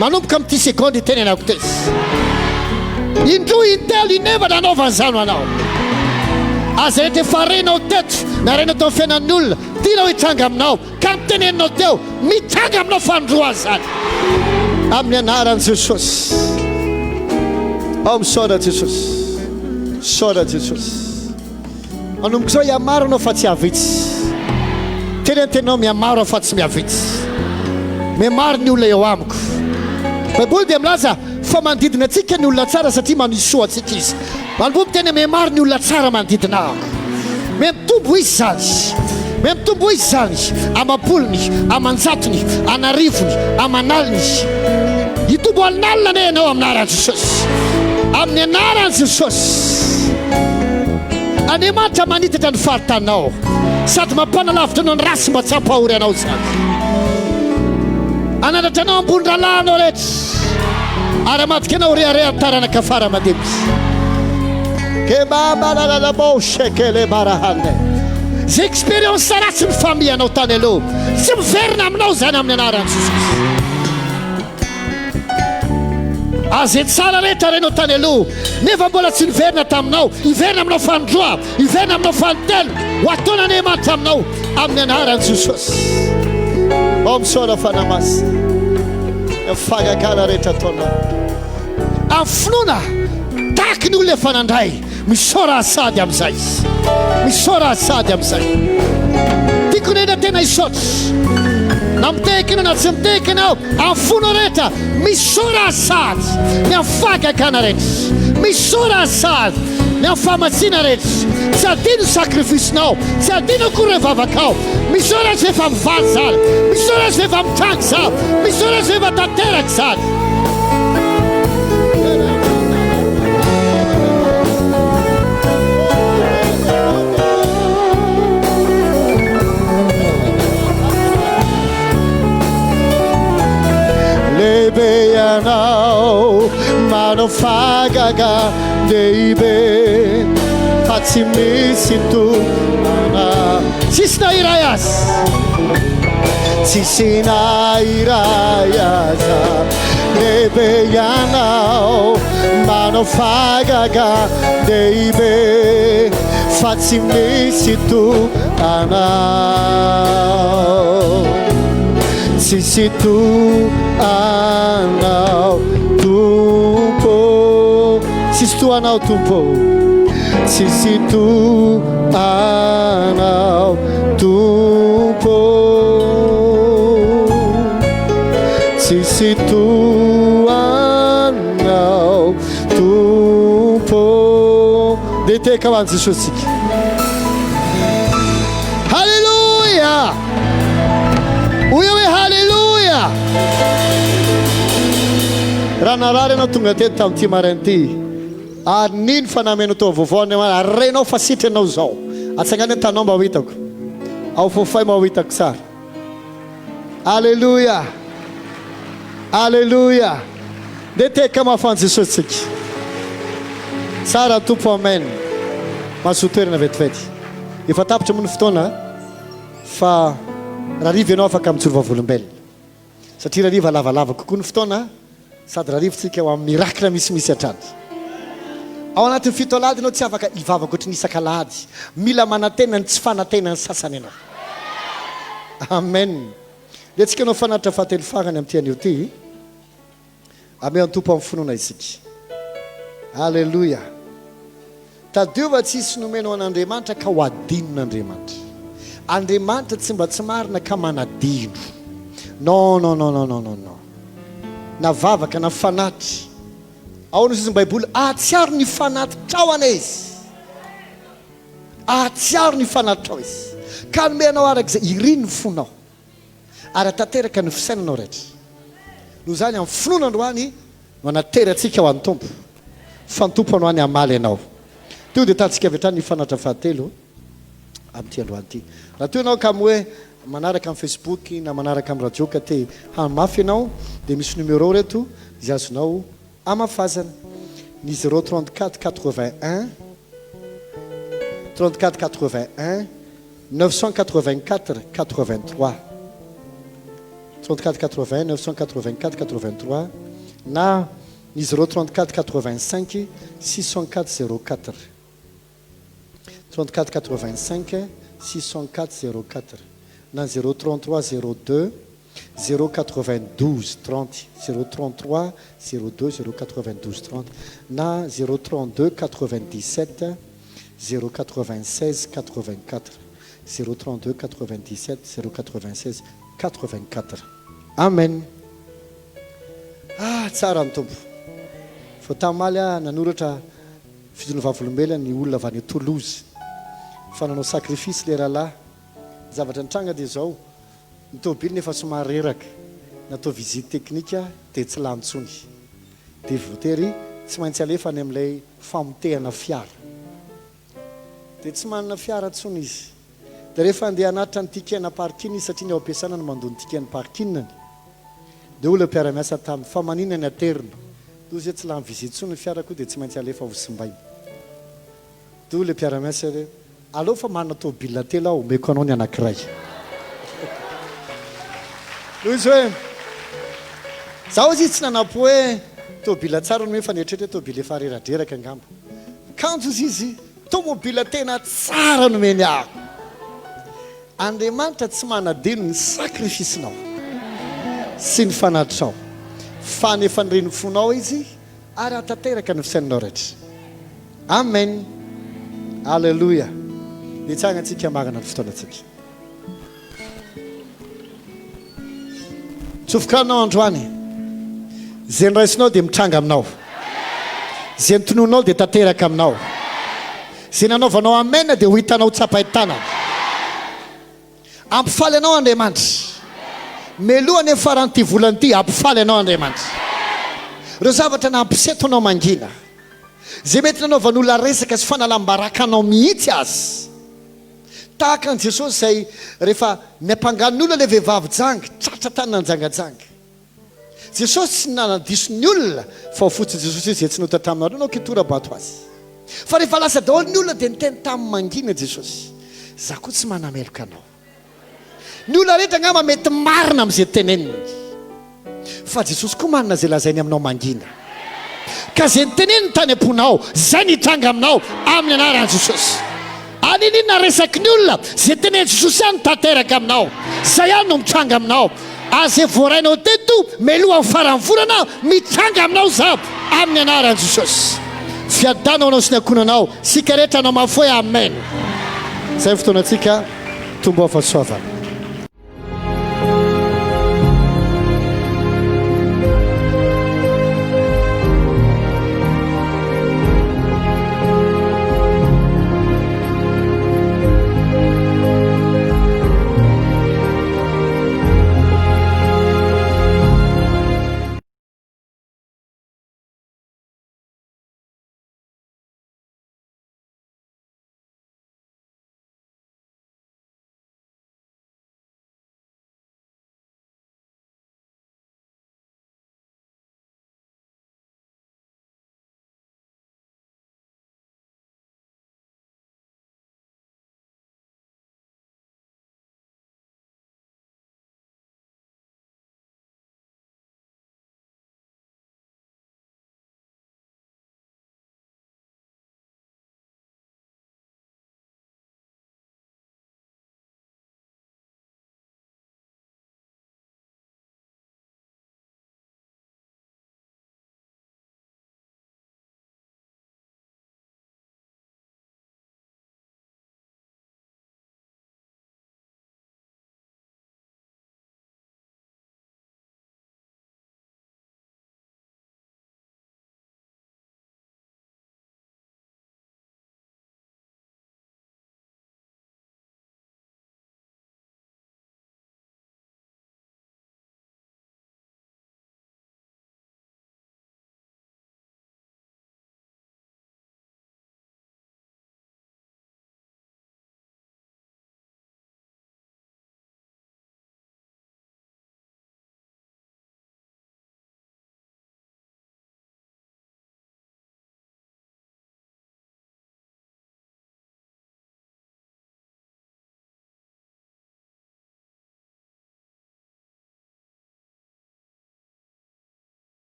manomboka amin'ity sekondy teny ianako tesy indroa intelo inevana anaovany zany anao aza rehetra efa renao teto na renao tao amin'ny fiainan'ny olona tianao hitranga aminao ka miteneninao teo mitranga aminao fandroa zany amin'ny anaran'i Jesosy misaoda Jesosy saoda Jesosy manomboka zao iamaro anao fa tsy havitsy tenentenao miamaro fa tsy mihavitsy miamaro ny olona eo amiko baiboly dia milaza fa manodidina antsika ny olona tsara satria manisoa antsika izy manomboly tena miamaro ny olona tsara manodidina ako mitombo izy zany mitombo izy zany amam-polony amanjatony anarivony amanaliny hitombo alinalina ne ianao amin'ny anaran'i Jesosy amin'ny anaran'i Jesosy Andriamanitra manitatra ny faritanao sady mampanalavitra anao ny rasy mba tsy hampahory anao zany ananatra anao ambony ralahanao rehetra ary amadika anao reharehan-taranaka fara mademy ke babalalalaboshekele barahande zay expérience ratsy ny famianao tany aloha tsy miverina aminao zany amin'ny anaran'i Jesosy azay tsara rehetra renao tany aloha nefa mbola tsy niverina taminao iverina aminao fandroa iverina aminao fantelo ho ataona Andriamanitra aminao amin'ny anaran'i Jesosy misaoda fanamasy fagakala rehetra ataonao amin'ny finoana tahaky ny olona efa nandray misaora asady amin'izay misaora asady amin'izay tiako nena tena hisaotra na mitehika ianao na tsy mitehika ianao amin'ny fono rehetra misaora asady ny amin'ny fagakana rehetra misaora asady ny amin'ny fahamatsiana rehetra tsy adino sakrifisinao tsy adino akory re vavakao misaora azy efa mivaly zany misaora azy efa mitrangy zany misaora azy efa tanteraka zany lehibe ianao manao fagaga lehibe fa tsy misy toana tsisy nahiray azy tsisy nahiray aza lehibe ianao manao fagaga lehibe fa tsy misy toana tsisy toanao tompo tsisy toanao tompo tsisy toanao tompo tsisy toanao tompo dia teka hoan'ny Jesosy tsika halleluja oyo hoe halleluja raha narary anao tonga teto tamin'ity marain'ity ary nino fa namenao tao vaovao Andriamanitra renao fa sitranao zao atsangany tanao mba ho hitako ao fofay mba ho hitako tsara halleluja halleluja dia teka mahafan'ny Jesosy tsika tsara tompo amen mahasotoerana vetivety efa tapitra moa ny fotoana fa raha rivo ianao afaka mijoro vavolombelona satria raha rivo lavalava kokoa ny fotoana sady raha rivotsika ho amin'ny miracle misimisy hatrany ao anatin'ny fito alady ianao tsy afaka hivavaka ohatry ny isan-kalahady mila manantenany tsy fanantenany sasany ianao amen dia tsika anao fanatitra fahatelo farany amin'ity anio ty ame antompo amin'ny finoana isika halleluja tadiova tsisy nomenao an'Andriamanitra ka ho adinon'Andriamanitra Andriamanitra tsy mba tsy marina ka manadino non non non non non non na vavaka na fanatry ao no izy baiboly atsiaro ny fanatitrao ana izy atsiaro ny fanatitrao izy ka nomenao araka izay iriny ny fonao ary tanteraka ny fisainanao rehetra noho zany amin'ny finoana androany no anaterantsika ho an'ny tompo fa ny tompo androany amaly ianao teo dia tantsika avy hatrany ny fanatra fahatelo amin'ity androany ity raha teo ianao ka hoe manaraka amin'ny Facebook na manaraka amin'ny radio ka te hamafy ianao dia misy numéro reto izay azonao amafazana Ny 034 81 34 81 984 83 34 80 984 83 na ny 034 85 604 04 34 85 604 04 na 033 02 092 30 033 02 092 30 na 032 97 096 84 032 97 096 84 amen. Tsara ny tompo fa tamaly nanoratra fijonovavolombelona ny olona avy any Toulouse fa nanao sacrifice le rahalahy zavatra nitranga dia zao ny tômobily nefa somary reraka natao visite teknika dia tsy lantsony dia votery tsy maintsy alefa any amin'ilay famotehana fiara dia tsy manana fiara ntsony izy dia rehefa andeha hanatitra ny tikena parking izy satria ny ao ampiasana no mandony tikena parking dia olona mpiara-miasa tamin'ny fa manina ny aterina dia zay tsy lany visite tsony ny fiara koa dia tsy maintsy alefa hosimbaina dia olona mpiara-miasa re aleo fa manana tômobila telo aho omeko anao ny anankiray noho izy hoe zaho izy tsy nanapo hoe tômobila tsara no hoe fa nietrehatra hoe tômobila efa reradreraka angamba kanjo izy tômobila tena tsara nomeny aho Andriamanitra tsy manadino ny sakrifisinao sy ny fanatrao fa nefa nireny fonao izy ary atateraka ny fisainanao rehetra amen alleluia dia tsagna antsika magana ny fotoanantsika tsofokanao androany zay niraisinao dia mitranga aminao zay nitononao dia tateraka aminao zay nanaovanao amena dia ho hitanao tsapahitanana ampifaly anao Andriamanitra melohany amin'ny faran'ity volanyity ampifaly anao Andriamanitra ireo zavatra nampisetonao mangina zay mety nanaovan'olona resaka sy fanalam-baraka anao mihitsy azy tahaka an' Jesosy zay rehefa miampanganin'olona le vehivavy jangy tratra tany nanjangajanga Jesosy tsy nanadiso ny olona fa ho fotsiny Jesosy izy zay tsy nota taminareo anao kitorabato azy fa rehefa lasa daholo ny olona dia niteny tamin'ny mangina Jesosy za koa tsy manameloka anao ny olona rehetra angamba mety marina amin'izay teneniny fa Jesosy koa manana zay lazainy aminao mangina ka zay niteneniny tany am-ponao zay nitranga aminao amin'ny anaran'i Jesosy aninina resaky ny olona zay teneny Jesosy ihany tanteraka aminao zay ihany no mitranga aminao azay voarainao teto meloha amin'ny faran'ny volana mitranga aminao za amin'ny anaran'i Jesosy fiadanao anao sy ny akonanao sika rehetra anao mafoy amen zay fotoanantsika tombo afasoavana